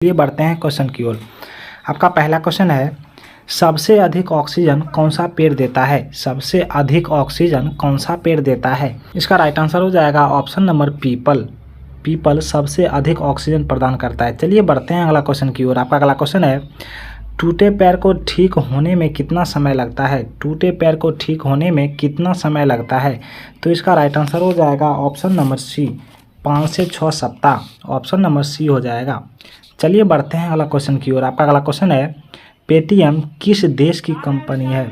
लिए बढ़ते हैं क्वेश्चन की ओर। आपका पहला क्वेश्चन है, सबसे अधिक ऑक्सीजन कौन सा पेड़ देता है? सबसे अधिक ऑक्सीजन कौन सा पेड़ देता है? इसका राइट आंसर हो जाएगा ऑप्शन नंबर पीपल। पीपल सबसे अधिक ऑक्सीजन प्रदान करता है। चलिए बढ़ते हैं अगला क्वेश्चन की ओर। आपका अगला क्वेश्चन है, टूटे पैर को ठीक होने में कितना समय लगता है? टूटे पैर को ठीक होने में कितना समय लगता है? तो इसका राइट आंसर हो जाएगा ऑप्शन नंबर सी, 5 से 6 सप्ताह। ऑप्शन नंबर सी हो जाएगा। चलिए बढ़ते हैं अगला क्वेश्चन की ओर। आपका अगला क्वेश्चन है, पेटीएम किस देश की कंपनी है?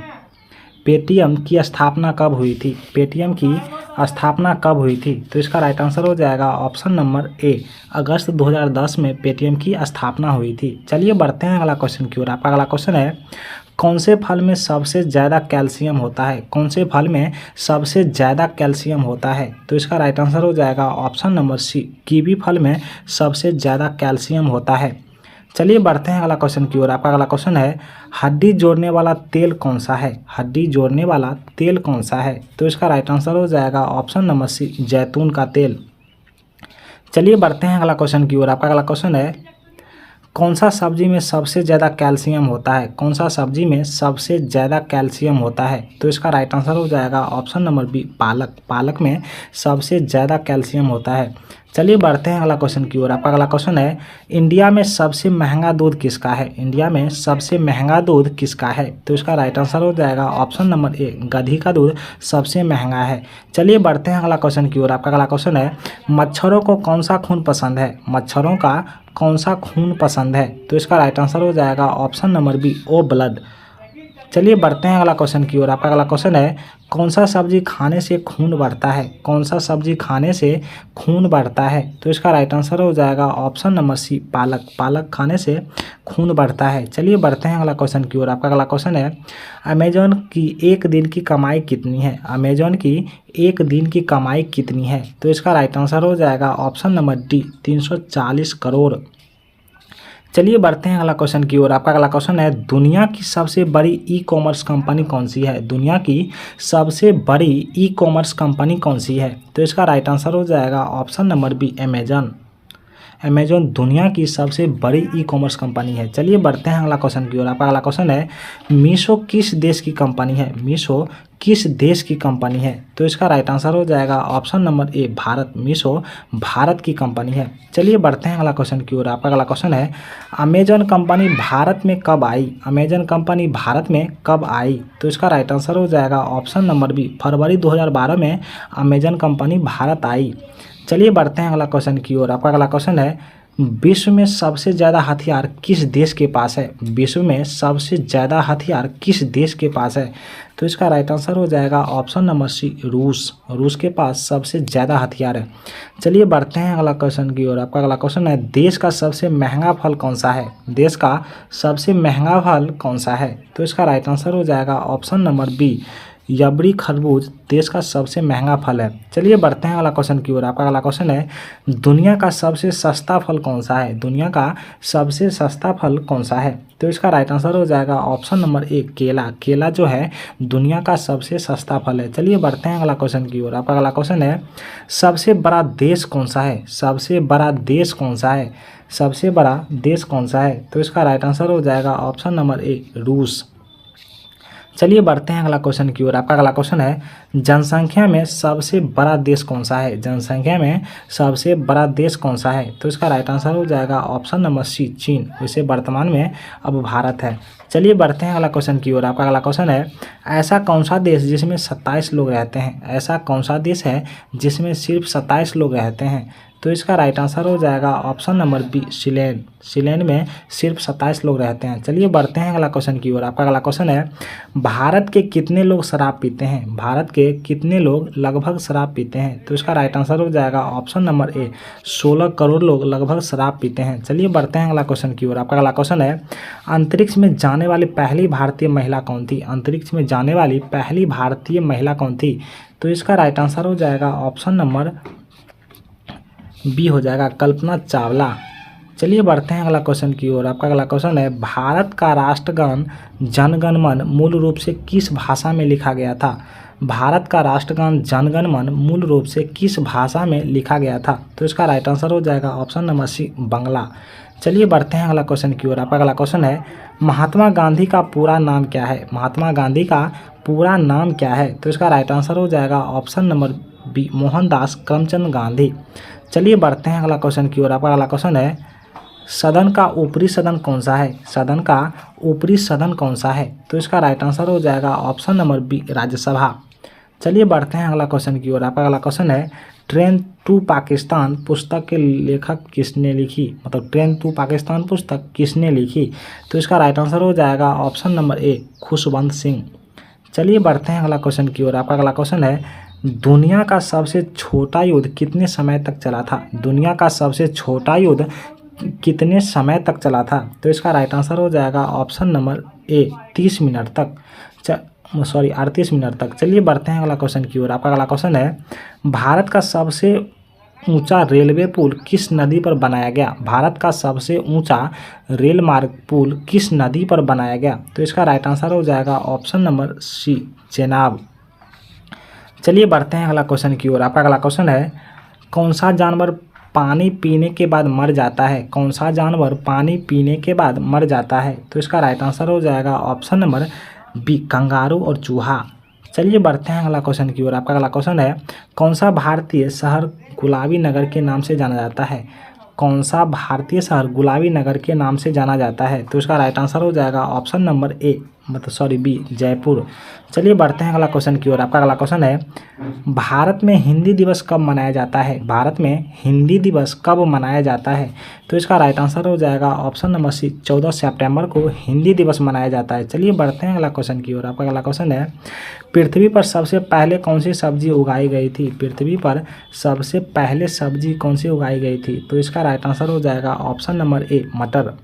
पेटीएम की स्थापना कब हुई थी? पेटीएम की स्थापना कब हुई थी? तो इसका राइट आंसर हो जाएगा ऑप्शन नंबर ए, अगस्त 2010 में पेटीएम की स्थापना हुई थी। चलिए बढ़ते हैं अगला क्वेश्चन की ओर। आपका अगला क्वेश्चन है, कौन से फल में सबसे ज़्यादा कैल्शियम होता है? कौन से फल में सबसे ज़्यादा कैल्शियम होता है? तो इसका राइट आंसर हो जाएगा ऑप्शन नंबर सी, कीवी फल में सबसे ज़्यादा कैल्शियम होता है। चलिए बढ़ते हैं अगला क्वेश्चन की ओर। आपका अगला क्वेश्चन है, हड्डी जोड़ने वाला तेल कौन सा है? हड्डी जोड़ने वाला तेल कौन सा है? तो इसका राइट आंसर हो जाएगा ऑप्शन नंबर सी, जैतून का तेल। चलिए बढ़ते हैं अगला क्वेश्चन की ओर। आपका अगला क्वेश्चन है, कौन सा सब्जी में सबसे ज़्यादा कैल्शियम होता है? कौन सा सब्जी में सबसे ज़्यादा कैल्शियम होता है? तो इसका राइट आंसर हो जाएगा ऑप्शन नंबर बी, पालक। पालक में सबसे ज़्यादा कैल्शियम होता है। चलिए बढ़ते हैं अगला क्वेश्चन की ओर। आपका अगला क्वेश्चन है, इंडिया में सबसे महंगा दूध किसका है? इंडिया में सबसे महंगा दूध किसका है? तो इसका राइट आंसर हो जाएगा ऑप्शन नंबर ए, गधी का दूध सबसे महंगा है। चलिए बढ़ते हैं अगला क्वेश्चन की ओर। आपका अगला क्वेश्चन है, मच्छरों को कौन सा खून पसंद है? मच्छरों का कौन सा खून पसंद है? तो इसका राइट आंसर हो जाएगा option number B, O blood. चलिए बढ़ते हैं अगला क्वेश्चन की ओर। आपका अगला क्वेश्चन है, कौन सा सब्जी खाने से खून बढ़ता है? कौन सा सब्जी खाने से खून बढ़ता है? तो इसका राइट आंसर हो जाएगा ऑप्शन नंबर सी, पालक। पालक खाने से खून बढ़ता है। चलिए बढ़ते हैं अगला क्वेश्चन की ओर। आपका अगला क्वेश्चन है, अमेजॉन की एक दिन की कमाई कितनी है? अमेजॉन की एक दिन की कमाई कितनी है? तो इसका राइट आंसर हो जाएगा ऑप्शन नंबर डी, 340 करोड़। चलिए बढ़ते हैं अगला क्वेश्चन की ओर। आपका अगला क्वेश्चन है, दुनिया की सबसे बड़ी ई कॉमर्स कंपनी कौन सी है? दुनिया की सबसे बड़ी ई कॉमर्स कंपनी कौन सी है? तो इसका राइट आंसर हो जाएगा option number B, Amazon. Amazon दुनिया की सबसे बड़ी ई कॉमर्स कंपनी है। चलिए बढ़ते हैं अगला क्वेश्चन की ओर। आपका अगला क्वेश्चन है, मीशो किस देश की कंपनी है? मीशो किस देश की कंपनी है? तो इसका राइट आंसर हो जाएगा ऑप्शन नंबर ए, भारत। मीशो भारत की कंपनी है। चलिए बढ़ते हैं अगला क्वेश्चन की ओर। आपका अगला क्वेश्चन है, अमेजॉन कंपनी भारत में कब आई? अमेजॉन कंपनी भारत में कब आई? तो इसका राइट आंसर हो जाएगा ऑप्शन नंबर बी, फरवरी 2012 में अमेजॉन कंपनी भारत आई। चलिए बढ़ते हैं अगला क्वेश्चन की ओर। आपका अगला क्वेश्चन है, विश्व में सबसे ज़्यादा हथियार किस देश के पास है? विश्व में सबसे ज़्यादा हथियार किस देश के पास है? तो इसका राइट आंसर हो जाएगा ऑप्शन नंबर सी, रूस। रूस के पास सबसे ज़्यादा हथियार है। चलिए बढ़ते हैं अगला क्वेश्चन की ओर। आपका अगला क्वेश्चन है, देश का सबसे महंगा फल कौन सा है? देश का सबसे महंगा फल कौन सा है? तो इसका राइट आंसर हो जाएगा ऑप्शन नंबर बी, रबड़ी खरबूज देश का सबसे महंगा फल है। चलिए बढ़ते हैं अगला क्वेश्चन की ओर। आपका अगला क्वेश्चन है, दुनिया का सबसे सस्ता फल कौन सा है? दुनिया का सबसे सस्ता फल कौन सा है? तो इसका राइट आंसर हो जाएगा ऑप्शन नंबर ए, केला। केला जो है दुनिया का सबसे सस्ता फल है। चलिए बढ़ते हैं अगला क्वेश्चन की ओर। आपका अगला क्वेश्चन है, सबसे बड़ा देश कौन सा है? सबसे बड़ा देश कौन सा है? सबसे बड़ा देश कौन सा है? तो इसका राइट आंसर हो जाएगा ऑप्शन नंबर ए, रूस। चलिए बढ़ते हैं अगला क्वेश्चन की ओर। आपका अगला क्वेश्चन है, जनसंख्या में सबसे बड़ा देश कौन सा है? जनसंख्या में सबसे बड़ा देश कौन सा है? तो इसका राइट आंसर हो जाएगा ऑप्शन नंबर सी, चीन। वैसे वर्तमान में अब भारत है। चलिए बढ़ते हैं अगला क्वेश्चन की ओर। आपका अगला क्वेश्चन है, ऐसा कौन सा देश जिसमें 27 लोग रहते हैं? ऐसा कौन सा देश है जिसमें सिर्फ 27 लोग रहते हैं? तो इसका राइट आंसर हो जाएगा option number B, Sealand. Sealand में सिर्फ 27 लोग रहते हैं। चलिए बढ़ते हैं अगला क्वेश्चन की ओर। आपका अगला क्वेश्चन है, भारत के कितने लोग शराब पीते हैं? भारत के कितने लोग लगभग शराब पीते हैं? तो इसका राइट आंसर हो जाएगा ऑप्शन नंबर ए, 16 करोड़ लोग लगभग शराब पीते हैं। चलिए बढ़ते हैं अगला क्वेश्चन की ओर। आपका अगला क्वेश्चन है, अंतरिक्ष में जाने वाली पहली भारतीय महिला कौन थी? अंतरिक्ष में जाने वाली पहली भारतीय महिला कौन थी? तो इसका राइट आंसर हो जाएगा ऑप्शन नंबर बी हो जाएगा, कल्पना चावला। चलिए बढ़ते हैं अगला क्वेश्चन की ओर। आपका अगला क्वेश्चन है, भारत का राष्ट्रगान जन गण मन मूल रूप से किस भाषा में लिखा गया था? भारत का राष्ट्रगान जन गण मन मूल रूप से किस भाषा में लिखा गया था? तो इसका राइट आंसर हो जाएगा ऑप्शन नंबर सी, बांग्ला। चलिए बढ़ते हैं अगला क्वेश्चन की ओर। आपका अगला क्वेश्चन है महात्मा गांधी का पूरा नाम क्या है? महात्मा गांधी का पूरा नाम क्या है? तो इसका राइट आंसर हो जाएगा option number B Mohandas Karamchand Gandhi. चलिए बढ़ते हैं अगला क्वेश्चन की ओर। आपका अगला क्वेश्चन है सदन का ऊपरी सदन कौन सा है? सदन का ऊपरी सदन कौन सा है? तो इसका राइट आंसर हो जाएगा ऑप्शन नंबर बी राज्यसभा। चलिए बढ़ते हैं अगला क्वेश्चन की ओर। आपका अगला क्वेश्चन है ट्रेन टू पाकिस्तान पुस्तक के लेखक किसने लिखी? मतलब ट्रेन टू पाकिस्तान पुस्तक किसने लिखी? तो इसका राइट आंसर हो जाएगा ऑप्शन नंबर ए खुशवंत सिंह। चलिए बढ़ते हैं अगला क्वेश्चन की ओर। आपका अगला क्वेश्चन है दुनिया का सबसे छोटा युद्ध कितने समय तक चला था? दुनिया का सबसे छोटा युद्ध कितने समय तक चला था? तो इसका राइट आंसर हो जाएगा ऑप्शन नंबर ए 30 मिनट तक। 38 मिनट तक। चलिए बढ़ते हैं अगला क्वेश्चन की ओर। आपका अगला क्वेश्चन है भारत का सबसे ऊंचा रेलवे पुल किस नदी पर बनाया गया? भारत का सबसे ऊंचा रेल मार्ग पुल किस नदी पर बनाया गया? तो इसका राइट आंसर हो जाएगा ऑप्शन नंबर सी चेनाब। चलिए बढ़ते हैं अगला क्वेश्चन की ओर। आपका अगला क्वेश्चन है कौन सा जानवर पानी पीने के बाद मर जाता है? कौन सा जानवर पानी पीने के बाद मर जाता है? तो इसका राइट आंसर हो जाएगा ऑप्शन नंबर बी कंगारू और चूहा। चलिए बढ़ते हैं अगला क्वेश्चन की ओर। आपका अगला क्वेश्चन है कौन सा भारतीय शहर गुलाबी नगर के नाम से जाना जाता है? कौन सा भारतीय शहर गुलाबी नगर के नाम से जाना जाता है? तो इसका राइट आंसर हो जाएगा option number A B Jaipur. चलिए बढ़ते हैं अगला क्वेश्चन की ओर। आपका अगला क्वेश्चन है भारत में हिंदी दिवस कब मनाया जाता है? भारत में हिंदी दिवस कब मनाया जाता है? तो इसका राइट आंसर हो जाएगा ऑप्शन नंबर सी 14 सितंबर को हिंदी दिवस मनाया जाता है। चलिए बढ़ते हैं अगला क्वेश्चन की ओर। आपका अगला क्वेश्चन है पृथ्वी पर सबसे पहले कौन सी सब्जी उगाई गई थी? पृथ्वी पर सबसे पहले सब्जी कौन सी उगाई गई थी? तो इसका राइट आंसर हो जाएगा ऑप्शन नंबर ए मटर।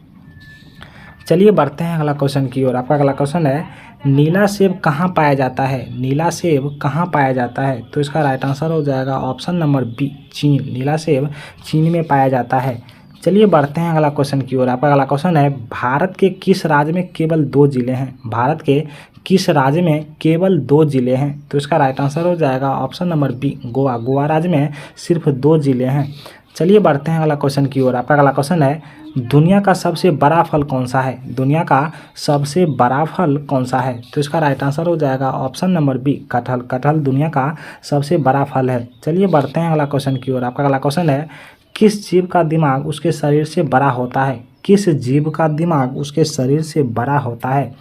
चलिए बढ़ते हैं अगला क्वेश्चन की ओर। आपका अगला क्वेश्चन है नीला सेब कहाँ पाया जाता है? नीला सेब कहाँ पाया जाता है? तो इसका राइट आंसर हो जाएगा ऑप्शन नंबर बी चीन। नीला सेब चीन में पाया जाता है। चलिए बढ़ते हैं अगला क्वेश्चन की ओर। आपका अगला क्वेश्चन है भारत के किस राज्य में केवल 2 जिले हैं? भारत के किस राज्य में केवल 2 जिले हैं? तो इसका राइट आंसर हो जाएगा option number B Goa. Goa राज्य में सिर्फ 2 जिले हैं। चलिए बढ़ते हैं अगला क्वेश्चन की ओर। आपका अगला क्वेश्चन है दुनिया का सबसे बड़ा फल कौन सा है? दुनिया का सबसे बड़ा फल कौन सा है? तो इसका राइट आंसर हो जाएगा ऑप्शन नंबर बी कटहल। कटहल दुनिया का सबसे बड़ा फल है। चलिए बढ़ते हैं अगला क्वेश्चन की ओर। आपका अगला क्वेश्चन है किस जीव का दिमाग उसके शरीर से बड़ा होता है? किस जीव का दिमाग उसके शरीर से बड़ा होता है?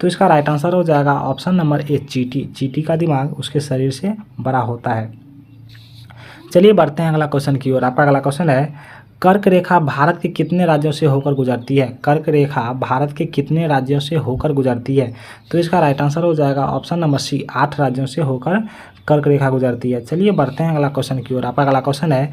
तो इसका राइट आंसर हो जाएगा ऑप्शन नंबर ए चींटी। चींटी का दिमाग उसके शरीर से बड़ा होता है। चलिए बढ़ते हैं अगला क्वेश्चन की ओर। आपका अगला क्वेश्चन है कर्क रेखा भारत के कितने राज्यों से होकर गुजरती है? कर्क रेखा भारत के कितने राज्यों से होकर गुजरती है? तो इसका राइट आंसर हो जाएगा ऑप्शन नंबर सी 8 राज्यों से होकर कर्क रेखा गुजरती है। चलिए बढ़ते हैं अगला क्वेश्चन की ओर। आपका अगला क्वेश्चन है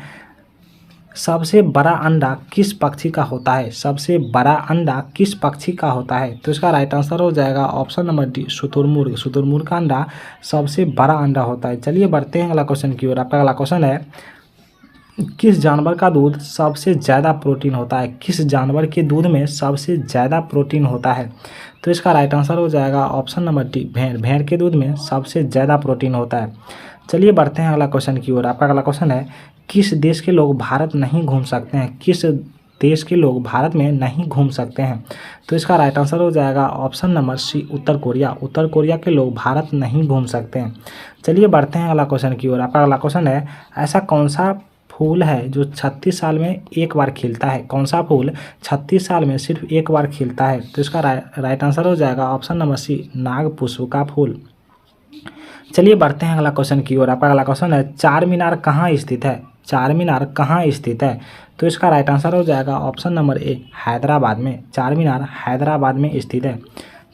सबसे बड़ा अंडा किस पक्षी का होता है? सबसे बड़ा अंडा किस पक्षी का होता है? तो इसका राइट आंसर हो जाएगा ऑप्शन नंबर डी शुतुरमुर्ग। शुतुरमुर्ग का अंडा सबसे बड़ा अंडा होता है। चलिए बढ़ते हैं अगला क्वेश्चन की ओर। आपका अगला क्वेश्चन है किस जानवर का दूध सबसे ज़्यादा प्रोटीन होता है? किस जानवर के दूध में सबसे ज़्यादा प्रोटीन होता है? तो इसका राइट आंसर हो जाएगा ऑप्शन नंबर डी भेड़। भेड़ के दूध में सबसे ज़्यादा प्रोटीन होता है। चलिए बढ़ते हैं अगला क्वेश्चन की ओर। आपका अगला क्वेश्चन है किस देश के लोग भारत नहीं घूम सकते हैं? किस देश के लोग भारत में नहीं घूम सकते हैं? तो इसका राइट आंसर हो जाएगा ऑप्शन नंबर सी उत्तर कोरिया। उत्तर कोरिया के लोग भारत नहीं घूम सकते हैं। चलिए बढ़ते हैं अगला क्वेश्चन की ओर। आपका अगला क्वेश्चन है ऐसा कौन सा फूल है जो 36 साल में एक बार खिलता है? कौन सा फूल 36 साल में सिर्फ एक बार खिलता है? तो इसका राइट आंसर हो जाएगा ऑप्शन नंबर सी नाग पुष्प का फूल। चलिए बढ़ते हैं अगला क्वेश्चन की ओर। आपका अगला क्वेश्चन है चार मीनार कहाँ स्थित है? चार मीनार कहाँ स्थित है? तो इसका राइट आंसर हो जाएगा ऑप्शन नंबर ए हैदराबाद में। चार मीनार हैदराबाद में स्थित है।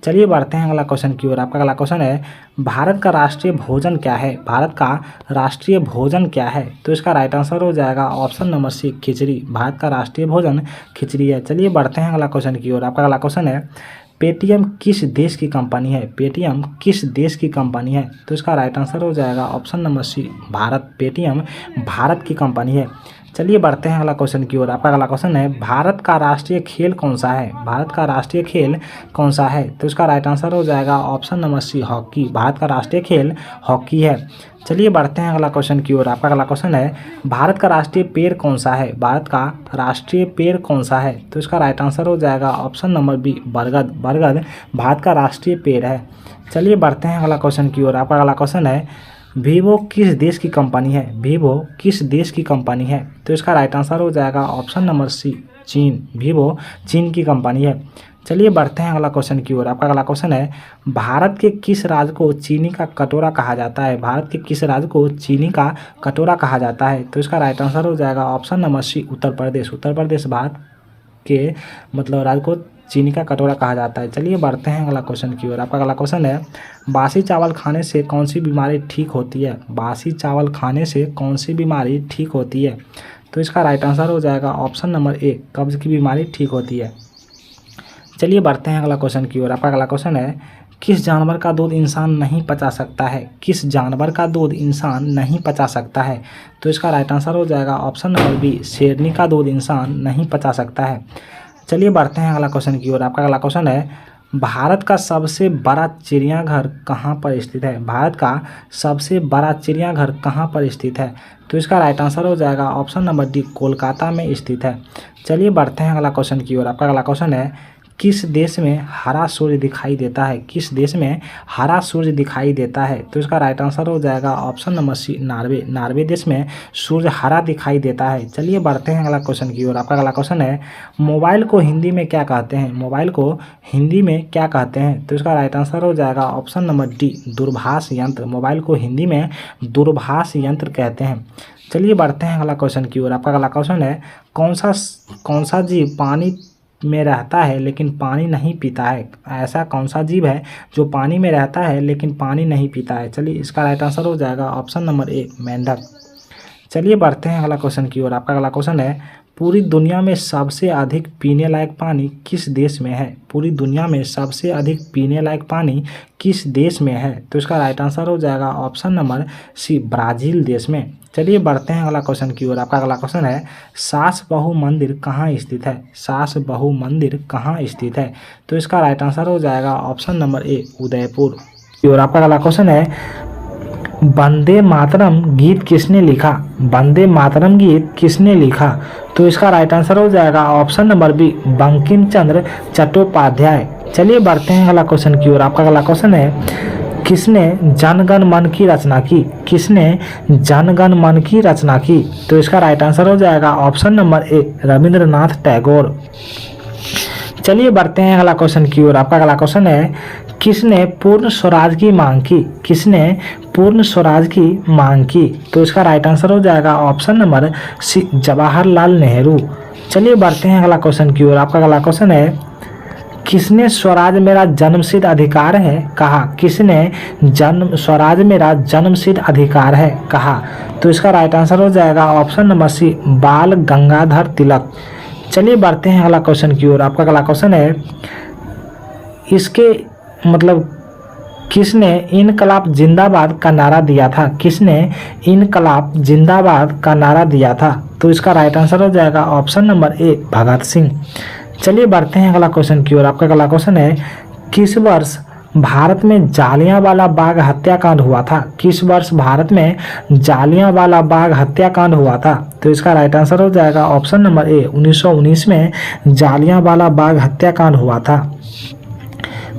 चलिए बढ़ते हैं अगला क्वेश्चन की ओर। आपका अगला क्वेश्चन है भारत का राष्ट्रीय भोजन क्या है? भारत का राष्ट्रीय भोजन क्या है? तो इसका राइट आंसर हो जाएगा ऑप्शन नंबर सी खिचड़ी। भारत का राष्ट्रीय भोजन खिचड़ी है। चलिए बढ़ते हैं अगला क्वेश्चन की ओर। आपका अगला क्वेश्चन है पेटीएम किस देश की कंपनी है? पेटीएम किस देश की कंपनी है? तो इसका राइट आंसर हो जाएगा option number C Bharat. Paytm Bharat की कंपनी है। चलिए बढ़ते हैं अगला क्वेश्चन की ओर। आपका अगला क्वेश्चन है भारत का राष्ट्रीय खेल कौन सा है? भारत का राष्ट्रीय खेल कौन सा है? तो इसका राइट आंसर हो जाएगा option number C, hockey. Bharat का राष्ट्रीय खेल हॉकी है। चलिए बढ़ते हैं अगला क्वेश्चन की ओर। आपका अगला क्वेश्चन है भारत का राष्ट्रीय पेड़ कौन सा है? भारत का राष्ट्रीय पेड़ कौन सा है? तो इसका राइट आंसर हो जाएगा ऑप्शन नंबर बी, बरगद। बरगद भारत का राष्ट्रीय पेड़ है। चलिए बढ़ते हैं अगला क्वेश्चन की ओर। आपका अगला क्वेश्चन है वीवो किस देश की कंपनी है? वीवो किस देश की कंपनी है? तो इसका राइट आंसर हो जाएगा ऑप्शन नंबर सी, चीन। वीवो चीन की कंपनी है। चलिए बढ़ते हैं अगला क्वेश्चन की ओर। आपका अगला क्वेश्चन है भारत के किस राज्य को चीनी का कटोरा कहा जाता है? भारत के किस राज्य को चीनी का कटोरा कहा जाता है? तो इसका राइट आंसर हो जाएगा ऑप्शन नंबर सी, उत्तर प्रदेश। उत्तर प्रदेश भारत के मतलब राज्य को चीनी का कटोरा कहा जाता है। चलिए बढ़ते हैं अगला क्वेश्चन की ओर। आपका अगला क्वेश्चन है बासी चावल खाने से कौन सी बीमारी ठीक होती है? बासी चावल खाने से कौन सी बीमारी ठीक होती है? तो इसका राइट आंसर हो जाएगा ऑप्शन नंबर ए, कब्ज की बीमारी ठीक होती है। चलिए बढ़ते हैं अगला क्वेश्चन की ओर। आपका अगला क्वेश्चन है किस जानवर का दूध इंसान नहीं पचा सकता है? किस जानवर का दूध इंसान नहीं पचा सकता है? तो इसका राइट आंसर हो जाएगा ऑप्शन नंबर बी, शेरनी का दूध इंसान नहीं पचा सकता है। चलिए बढ़ते हैं अगला क्वेश्चन की ओर। आपका अगला क्वेश्चन है भारत का सबसे बड़ा चिड़ियाघर कहाँ पर स्थित है? भारत का सबसे बड़ा चिड़ियाघर कहाँ पर स्थित है? तो इसका राइट आंसर हो जाएगा ऑप्शन नंबर डी, कोलकाता में स्थित है। चलिए बढ़ते हैं अगला क्वेश्चन की ओर। आपका अगला क्वेश्चन है किस देश में हरा सूर्य दिखाई देता है? किस देश में हरा सूर्य दिखाई देता है? तो इसका राइट आंसर हो जाएगा option number C, Norway. Norway देश में सूर्य हरा दिखाई देता है। चलिए बढ़ते हैं अगला क्वेश्चन की ओर। आपका अगला क्वेश्चन है मोबाइल को हिंदी में क्या कहते हैं? मोबाइल को हिंदी में क्या कहते हैं? तो इसका राइट आंसर हो जाएगा ऑप्शन नंबर डी, दूरभाष यंत्र। मोबाइल को हिंदी में दूरभाष यंत्र कहते हैं। चलिए बढ़ते हैं अगला क्वेश्चन की ओर। आपका अगला क्वेश्चन है कौन सा जीव पानी में रहता है लेकिन पानी नहीं पीता है? ऐसा कौन सा जीव है जो पानी में रहता है लेकिन पानी नहीं पीता है? चलिए इसका राइट आंसर हो जाएगा ऑप्शन नंबर ए, मेंढक। चलिए बढ़ते हैं अगला क्वेश्चन की ओर। आपका अगला क्वेश्चन है पूरी दुनिया में सबसे अधिक पीने लायक पानी किस देश में है? पूरी दुनिया में सबसे अधिक पीने लायक पानी किस देश में है? तो इसका राइट आंसर हो जाएगा ऑप्शन नंबर सी, ब्राज़ील देश में। चलिए बढ़ते हैं अगला क्वेश्चन की ओर। आपका अगला क्वेश्चन है सास बहु मंदिर कहाँ स्थित है? सास बहु मंदिर कहाँ स्थित है? तो इसका राइट आंसर हो जाएगा ऑप्शन नंबर ए, उदयपुर। और आपका अगला क्वेश्चन है वंदे मातरम गीत किसने लिखा? वंदे मातरम गीत किसने लिखा? तो इसका राइट आंसर हो जाएगा option number B, Bankim Chandra Chattopadhyay. चलिए बढ़ते हैं अगला क्वेश्चन की ओर। आपका अगला क्वेश्चन है किसने जनगण मन की रचना की? किसने जनगण मन की रचना की? तो इसका राइट आंसर हो जाएगा ऑप्शन नंबर ए, रविंद्रनाथ टैगोर। चलिए बढ़ते हैं अगला क्वेश्चन की ओर। आपका अगला क्वेश्चन है किसने पूर्ण स्वराज की मांग की? किसने पूर्ण स्वराज की मांग की? तो इसका राइट आंसर हो जाएगा option number C, Jawaharlal Nehru. चलिए बढ़ते हैं अगला क्वेश्चन की ओर। आपका अगला क्वेश्चन है किसने स्वराज मेरा जन्मसिद्ध अधिकार है कहा? किसने स्वराज मेरा जन्मसिद्ध अधिकार है कहा? तो इसका राइट आंसर हो जाएगा ऑप्शन नंबर सी, बाल गंगाधर तिलक। चलिए बढ़ते हैं अगला क्वेश्चन की ओर। आपका अगला क्वेश्चन है इसके मतलब किसने इनकलाब जिंदाबाद का नारा दिया था? किसने इनकलाब जिंदाबाद का नारा दिया था? तो इसका राइट आंसर हो जाएगा ऑप्शन नंबर ए, भगत सिंह। चलिए बढ़ते हैं अगला क्वेश्चन की ओर। आपका अगला क्वेश्चन है किस वर्ष भारत में जालियांवाला बाग हत्याकांड हुआ था? किस वर्ष भारत में जालियांवाला बाग हत्याकांड हुआ था? तो इसका राइट आंसर हो जाएगा ऑप्शन नंबर ए, 1919 में जालियांवाला बाग हत्याकांड हुआ था।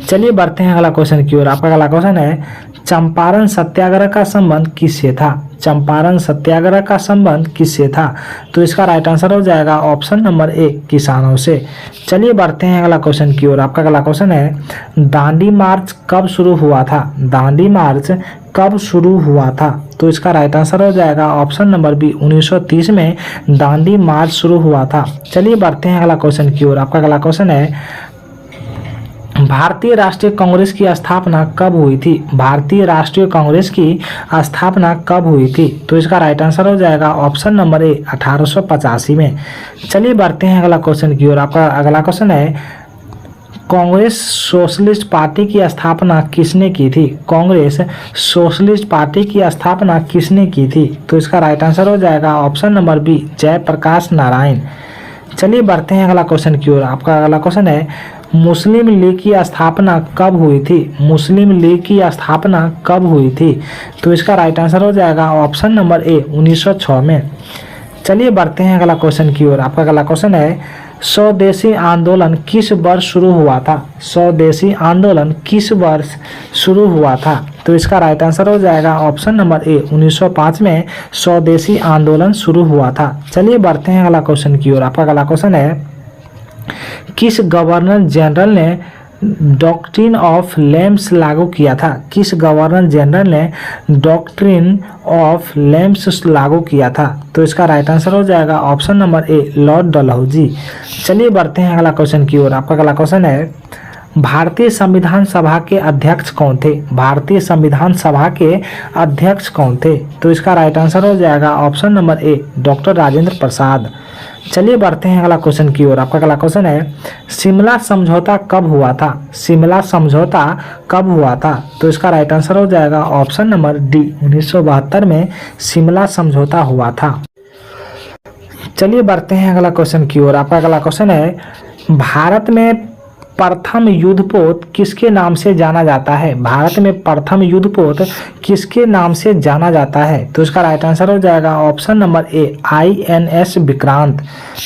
चलिए बढ़ते हैं अगला क्वेश्चन की ओर। आपका अगला क्वेश्चन है चंपारण सत्याग्रह का संबंध किससे था? चंपारण सत्याग्रह का संबंध किससे था? तो इसका राइट आंसर हो जाएगा ऑप्शन नंबर ए, किसानों से। चलिए बढ़ते हैं अगला क्वेश्चन की ओर। आपका अगला क्वेश्चन है दांडी मार्च कब शुरू हुआ था? दांडी मार्च कब शुरू हुआ था? तो इसका राइट आंसर हो जाएगा ऑप्शन नंबर बी, 1930 में दांडी मार्च शुरू हुआ था। चलिए बढ़ते हैं अगला क्वेश्चन की ओर। आपका अगला क्वेश्चन है भारतीय राष्ट्रीय कांग्रेस की स्थापना कब हुई थी? भारतीय राष्ट्रीय कांग्रेस की स्थापना कब हुई थी? तो इसका राइट आंसर हो जाएगा ऑप्शन नंबर ए, 1885 में। चलिए बढ़ते हैं अगला क्वेश्चन की ओर। आपका अगला क्वेश्चन है कांग्रेस सोशलिस्ट पार्टी की स्थापना किसने की थी? कांग्रेस सोशलिस्ट पार्टी की स्थापना किसने की थी? तो इसका राइट आंसर हो जाएगा option number B, Jayaprakash Narayan. चलिए बढ़ते हैं अगला क्वेश्चन की ओर। आपका अगला क्वेश्चन है, मुस्लिम लीग की स्थापना कब हुई थी? मुस्लिम लीग की स्थापना कब हुई थी? तो इसका राइट आंसर हो जाएगा ऑप्शन नंबर ए, 1906 में। चलिए बढ़ते हैं अगला क्वेश्चन की ओर। आपका अगला क्वेश्चन है, स्वदेशी आंदोलन किस वर्ष शुरू हुआ था? स्वदेशी आंदोलन किस वर्ष शुरू हुआ था? तो इसका राइट आंसर हो जाएगा ऑप्शन नंबर ए, 1905 में स्वदेशी आंदोलन शुरू हुआ था। चलिए बढ़ते हैं अगला क्वेश्चन की ओर। आपका अगला क्वेश्चन है, किस गवर्नर जनरल ने डॉक्ट्रिन ऑफ लेम्स लागू किया था? किस गवर्नर जनरल ने डॉक्ट्रिन ऑफ लेम्स लागू किया था? तो इसका राइट आंसर हो जाएगा ऑप्शन नंबर ए, लॉर्ड डलहौजी। चलिए बढ़ते हैं अगला क्वेश्चन की ओर। आपका अगला क्वेश्चन है, भारतीय संविधान सभा के अध्यक्ष कौन थे? भारतीय संविधान सभा के अध्यक्ष कौन थे? तो इसका राइट आंसर हो जाएगा option number A, doctor Rajendra Prasad. चलिए बढ़ते हैं अगला क्वेश्चन की ओर। आपका अगला क्वेश्चन है, शिमला समझौता कब हुआ था? शिमला समझौता कब हुआ था? तो इसका राइट आंसर हो जाएगा ऑप्शन नंबर डी, 1972 में शिमला समझौता हुआ था। चलिए बढ़ते हैं अगला क्वेश्चन की ओर। आपका अगला क्वेश्चन है, भारत में प्रथम युद्धपोत किसके नाम से जाना जाता है? भारत में प्रथम युद्धपोत किसके नाम से जाना जाता है? तो इसका राइट आंसर हो जाएगा ऑप्शन नंबर ए, INS विक्रांत।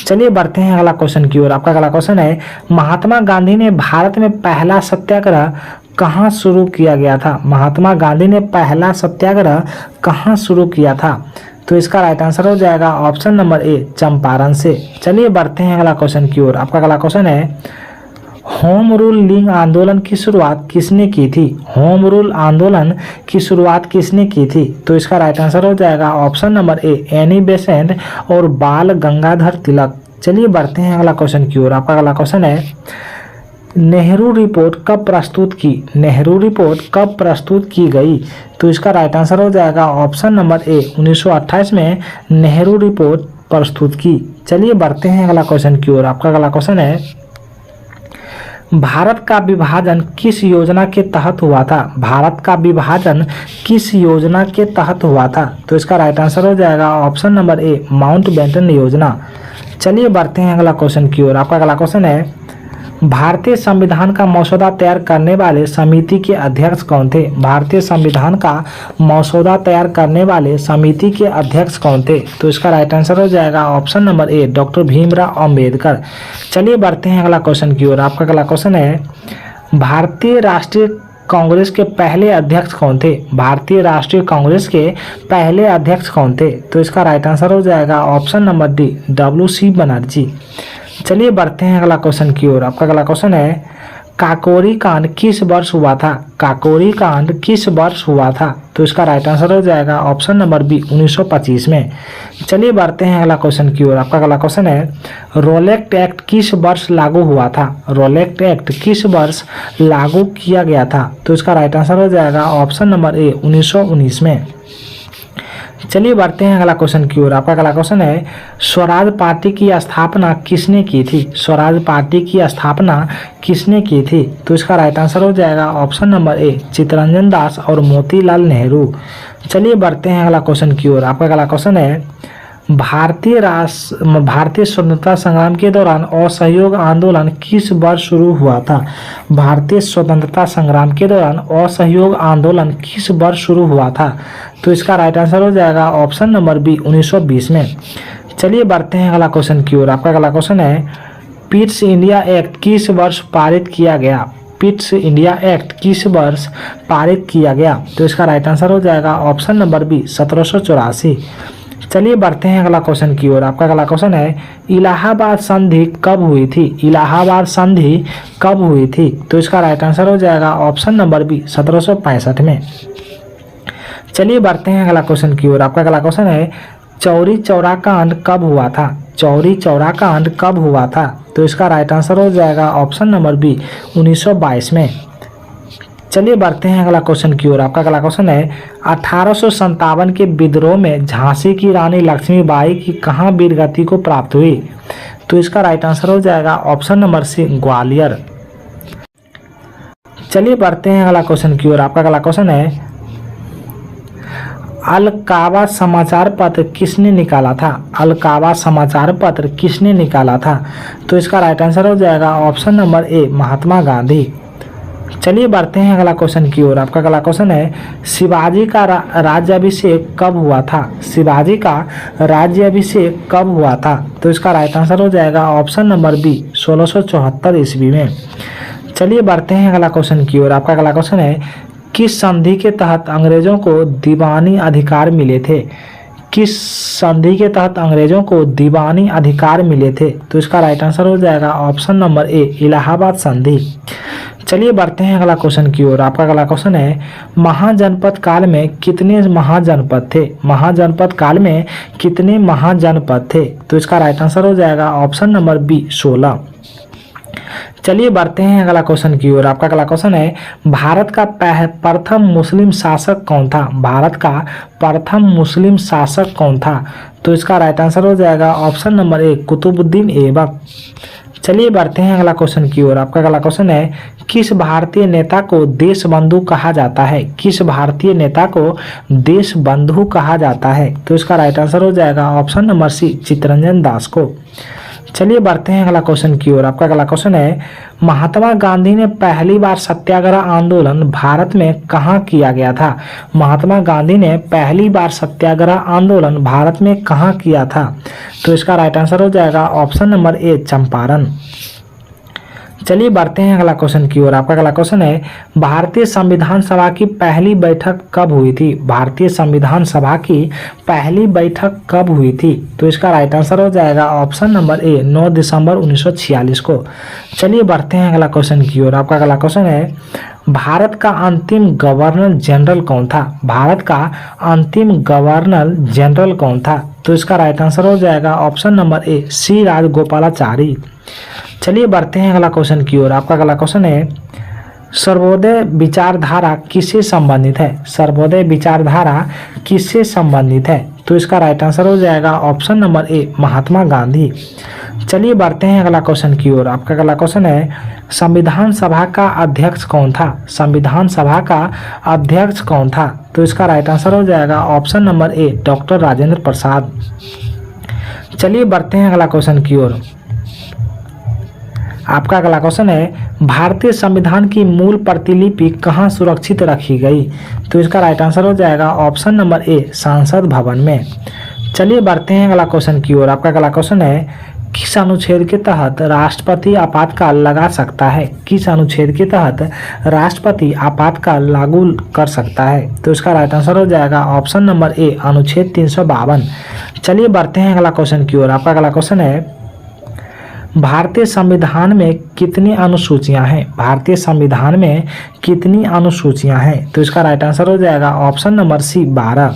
चलिए बढ़ते हैं अगला क्वेश्चन की ओर। आपका अगला क्वेश्चन है, महात्मा गांधी ने भारत में पहला सत्याग्रह कहाँ शुरू किया गया था? महात्मा गांधी ने पहला सत्याग्रह कहाँ शुरू किया था? तो इसका राइट आंसर हो जाएगा ऑप्शन नंबर ए, चंपारण से। चलिए बढ़ते हैं अगला क्वेश्चन की ओर। आपका अगला क्वेश्चन है, होम रूल लीग आंदोलन की शुरुआत किसने की थी? होम रूल आंदोलन की शुरुआत किसने की थी? तो इसका राइट आंसर हो जाएगा ऑप्शन नंबर ए, एनी बेसेंट और बाल गंगाधर तिलक। चलिए बढ़ते हैं अगला क्वेश्चन की ओर। आपका अगला क्वेश्चन है, नेहरू रिपोर्ट कब प्रस्तुत की? नेहरू रिपोर्ट कब प्रस्तुत की गई? तो इसका राइट आंसर हो जाएगा ऑप्शन नंबर ए, 1928 में नेहरू रिपोर्ट प्रस्तुत की। चलिए बढ़ते हैं अगला क्वेश्चन की ओर। आपका अगला क्वेश्चन है, भारत का विभाजन किस योजना के तहत हुआ था? भारत का विभाजन किस योजना के तहत हुआ था? तो इसका राइट आंसर हो जाएगा ऑप्शन नंबर ए, माउंटबेटन योजना। चलिए बढ़ते हैं अगला क्वेश्चन की ओर। आपका अगला क्वेश्चन है, भारतीय संविधान का मसौदा तैयार करने वाले समिति के अध्यक्ष कौन थे? भारतीय संविधान का मसौदा तैयार करने वाले समिति के अध्यक्ष कौन थे? तो इसका राइट आंसर हो जाएगा option number A, doctor Bhimrao Ambedkar. चलिए बढ़ते हैं अगला क्वेश्चन की ओर। आपका अगला क्वेश्चन है, भारतीय राष्ट्रीय कांग्रेस के पहले अध्यक्ष कौन थे? भारतीय राष्ट्रीय कांग्रेस के पहले अध्यक्ष कौन थे? तो इसका राइट आंसर हो जाएगा option number D, WC Banerjee. चलिए बढ़ते हैं अगला क्वेश्चन की ओर। आपका अगला क्वेश्चन है, काकोरी कांड किस वर्ष हुआ था? काकोरी कांड किस वर्ष हुआ था? तो इसका राइट आंसर हो जाएगा ऑप्शन नंबर बी, 1925 में। चलिए बढ़ते हैं अगला क्वेश्चन की ओर। आपका अगला क्वेश्चन है, रोलेक्ट एक्ट किस वर्ष लागू हुआ था? रोलेक्ट एक्ट किस वर्ष लागू किया गया था? तो इसका राइट आंसर हो जाएगा ऑप्शन नंबर ए, 1919 में। चलिए बढ़ते हैं अगला क्वेश्चन की ओर। आपका अगला क्वेश्चन है, स्वराज पार्टी की स्थापना किसने की थी? स्वराज पार्टी की स्थापना किसने की थी? तो इसका राइट आंसर हो जाएगा ऑप्शन नंबर ए, चित्तरंजन दास और मोतीलाल नेहरू। चलिए बढ़ते हैं अगला क्वेश्चन की ओर। आपका अगला क्वेश्चन है, भारतीय स्वतंत्रता संग्राम के दौरान असहयोग आंदोलन किस वर्ष शुरू हुआ था? भारतीय स्वतंत्रता संग्राम के दौरान असहयोग आंदोलन किस वर्ष शुरू हुआ था? तो इसका राइट आंसर हो जाएगा ऑप्शन नंबर बी, 1920 में। चलिए बढ़ते हैं अगला क्वेश्चन की ओर। आपका अगला क्वेश्चन है, पिट्स इंडिया एक्ट किस वर्ष पारित किया गया? पिट्स इंडिया एक्ट किस वर्ष पारित किया गया? तो इसका राइट आंसर हो जाएगा ऑप्शन नंबर बी, 1784। चलिए बढ़ते हैं अगला क्वेश्चन की ओर। आपका अगला क्वेश्चन है, इलाहाबाद संधि कब हुई थी? इलाहाबाद संधि कब हुई थी? तो इसका राइट आंसर हो जाएगा ऑप्शन नंबर बी, 1765 में। चलिए बढ़ते हैं अगला क्वेश्चन की ओर। आपका अगला क्वेश्चन है, चौरी चौरा कांड कब हुआ था? चौरी चौरा कांड कब हुआ था? तो इसका राइट आंसर हो जाएगा ऑप्शन नंबर बी, 1922 में। चलिए बढ़ते हैं अगला क्वेश्चन की ओर। आपका अगला क्वेश्चन है, 1857 के विद्रोह में झांसी की रानी लक्ष्मीबाई की कहाँ वीरगति को प्राप्त हुई? तो इसका राइट आंसर हो जाएगा ऑप्शन नंबर सी, ग्वालियर। चलिए बढ़ते हैं अगला क्वेश्चन की ओर। आपका अगला क्वेश्चन है अल काबा समाचार पत्र किसने निकाला था? अल काबा समाचार पत्र किसने निकाला था? तो इसका राइट आंसर हो जाएगा ऑप्शन नंबर ए, महात्मा गांधी। चलिए बढ़ते हैं अगला क्वेश्चन की ओर। आपका अगला क्वेश्चन है शिवाजी का राज्याभिषेक कब हुआ था? शिवाजी का राज्याभिषेक कब हुआ था? तो इसका राइट आंसर हो जाएगा ऑप्शन नंबर बी, 1674 ईस्वी में। चलिए बढ़ते हैं अगला क्वेश्चन की ओर। आपका अगला क्वेश्चन है किस संधि के तहत अंग्रेजों को दीवानी अधिकार मिले थे? किस संधि के तहत अंग्रेजों को दीवानी अधिकार मिले थे? तो इसका राइट आंसर हो जाएगा ऑप्शन नंबर ए, इलाहाबाद संधि। चलिए बढ़ते हैं अगला क्वेश्चन की ओर। आपका अगला क्वेश्चन है महाजनपद काल में कितने महाजनपद थे? महाजनपद काल में कितने महाजनपद थे? तो इसका राइट आंसर हो जाएगा ऑप्शन नंबर बी, 16। चलिए बढ़ते हैं अगला क्वेश्चन की ओर। आपका अगला क्वेश्चन है भारत का प्रथम मुस्लिम शासक कौन था? भारत का प्रथम मुस्लिम शासक कौन था? तो इसका राइट आंसर हो जाएगा option number A, Qutubuddin Aibak. चलिए बढ़ते हैं अगला क्वेश्चन की ओर। आपका अगला क्वेश्चन है किस भारतीय नेता को देशबंधु कहा जाता है? किस भारतीय नेता को देशबंधु कहा जाता है? तो इसका राइट आंसर हो जाएगा ऑप्शन नंबर सी, चित्तरंजन दास को। चलिए बढ़ते हैं अगला क्वेश्चन की ओर। आपका अगला क्वेश्चन है महात्मा गांधी ने पहली बार सत्याग्रह आंदोलन भारत में कहाँ किया गया था? महात्मा गांधी ने पहली बार सत्याग्रह आंदोलन भारत में कहाँ किया था? तो इसका राइट आंसर हो जाएगा ऑप्शन नंबर ए, चंपारण। चलिए बढ़ते हैं अगला क्वेश्चन की ओर। आपका अगला क्वेश्चन है भारतीय संविधान सभा की पहली बैठक कब हुई थी? भारतीय संविधान सभा की पहली बैठक कब हुई थी? तो इसका राइट आंसर हो जाएगा ऑप्शन नंबर ए, 9 दिसंबर 1946 को। चलिए बढ़ते हैं अगला क्वेश्चन की ओर। आपका अगला क्वेश्चन है भारत का अंतिम गवर्नर जनरल कौन था? भारत का अंतिम गवर्नर जनरल कौन था? तो इसका राइट आंसर हो जाएगा ऑप्शन नंबर ए, सी राजगोपालाचारी। चलिए बढ़ते हैं अगला क्वेश्चन की ओर। आपका अगला क्वेश्चन है सर्वोदय विचारधारा किससे संबंधित है? सर्वोदय विचारधारा किससे संबंधित है? तो इसका राइट आंसर हो जाएगा ऑप्शन नंबर ए, महात्मा गांधी। चलिए बढ़ते हैं अगला क्वेश्चन की ओर। आपका अगला क्वेश्चन है संविधान सभा का अध्यक्ष कौन था? संविधान सभा का अध्यक्ष कौन था? तो इसका राइट आंसर हो जाएगा option number A, doctor Rajendra Prasad. चलिए बढ़ते हैं अगला क्वेश्चन की ओर। आपका अगला क्वेश्चन है भारतीय संविधान की मूल प्रतिलिपि कहाँ सुरक्षित रखी गई? तो इसका राइट आंसर हो जाएगा ऑप्शन नंबर ए, संसद भवन में। चलिए बढ़ते हैं अगला क्वेश्चन की ओर। आपका अगला क्वेश्चन है किस अनुच्छेद के तहत राष्ट्रपति आपातकाल लगा सकता है? किस अनुच्छेद के तहत राष्ट्रपति आपातकाल लागू कर सकता है? तो इसका राइट आंसर हो जाएगा ऑप्शन नंबर ए, अनुच्छेद 352। चलिए बढ़ते हैं अगला क्वेश्चन की ओर। आपका अगला क्वेश्चन है भारतीय संविधान में कितनी अनुसूचियां हैं? भारतीय संविधान में कितनी अनुसूचियां हैं? तो इसका राइट आंसर हो जाएगा ऑप्शन नंबर सी, 12।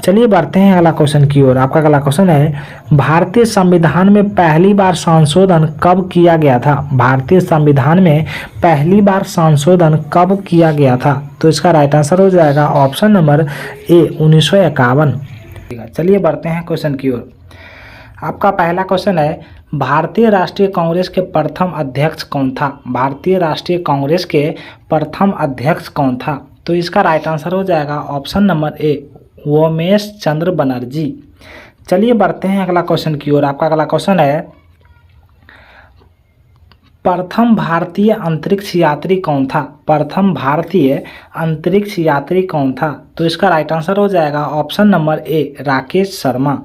चलिए बढ़ते हैं अगला क्वेश्चन की ओर। आपका अगला क्वेश्चन है भारतीय संविधान में पहली बार संशोधन कब किया गया था? भारतीय संविधान में पहली बार संशोधन कब किया गया था? तो इसका राइट आंसर हो जाएगा ऑप्शन नंबर ए, 1951। चलिए बढ़ते हैं क्वेश्चन की ओर। आपका पहला क्वेश्चन है भारतीय राष्ट्रीय कांग्रेस के प्रथम अध्यक्ष कौन था? भारतीय राष्ट्रीय कांग्रेस के प्रथम अध्यक्ष कौन था? तो इसका राइट आंसर हो जाएगा ऑप्शन नंबर ए, उमेश चंद्र बनर्जी। चलिए बढ़ते हैं अगला क्वेश्चन की ओर। आपका अगला क्वेश्चन है प्रथम भारतीय अंतरिक्ष यात्री कौन था? प्रथम भारतीय अंतरिक्ष यात्री कौन था? तो इसका राइट आंसर हो जाएगा ऑप्शन नंबर ए, राकेश शर्मा।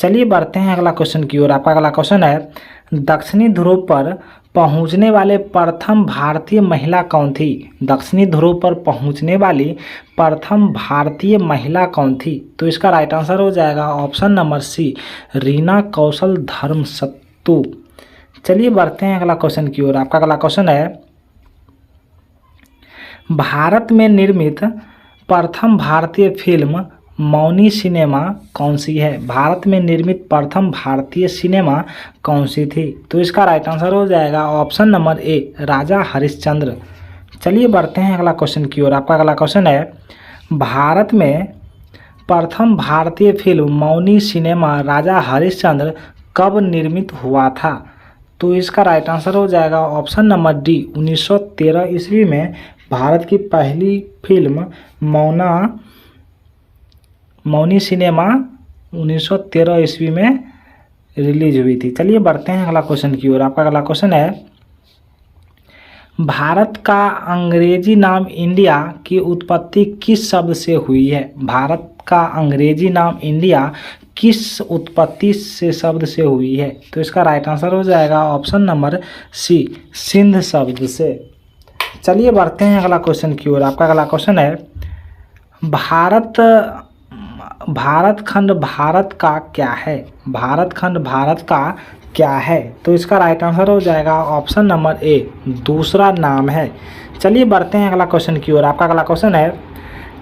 चलिए बढ़ते हैं अगला क्वेश्चन की ओर। आपका अगला क्वेश्चन है दक्षिणी ध्रुव पर पहुंचने वाले प्रथम भारतीय महिला कौन थी? दक्षिणी ध्रुव पर पहुंचने वाली प्रथम भारतीय महिला कौन थी? तो इसका राइट आंसर हो जाएगा ऑप्शन नंबर सी, रीना कौशल धर्मसत्तू। चलिए बढ़ते हैं अगला क्वेश्चन की ओर। आपका अगला क्वेश्चन है भारत में निर्मित प्रथम भारतीय फिल्म मौनी सिनेमा कौन सी है? भारत में निर्मित प्रथम भारतीय सिनेमा कौन सी थी? तो इसका राइट आंसर हो जाएगा ऑप्शन नंबर ए, राजा हरिश्चंद्र। चलिए बढ़ते हैं अगला क्वेश्चन की ओर। आपका अगला क्वेश्चन है भारत में प्रथम भारतीय फिल्म मौनी सिनेमा राजा हरिश्चंद्र कब निर्मित हुआ था? तो इसका राइट आंसर हो जाएगा ऑप्शन नंबर डी, 1913 ईस्वी में भारत की पहली फिल्म मौनी सिनेमा 1913 ईस्वी में रिलीज हुई थी। चलिए बढ़ते हैं अगला क्वेश्चन की ओर। आपका अगला क्वेश्चन है, भारत का अंग्रेजी नाम इंडिया की उत्पत्ति किस शब्द से हुई है? भारत का अंग्रेजी नाम इंडिया किस उत्पत्ति से शब्द से हुई है? तो इसका राइट आंसर हो जाएगा ऑप्शन नंबर सी, सिंध शब्द से। चलिए बढ़ते हैं अगला क्वेश्चन की ओर। आपका अगला क्वेश्चन है, भारत खंड भारत का क्या है? भारत खंड भारत का क्या है? तो इसका राइट आंसर हो जाएगा ऑप्शन नंबर ए, दूसरा नाम है। चलिए बढ़ते हैं अगला क्वेश्चन की ओर। आपका अगला क्वेश्चन है,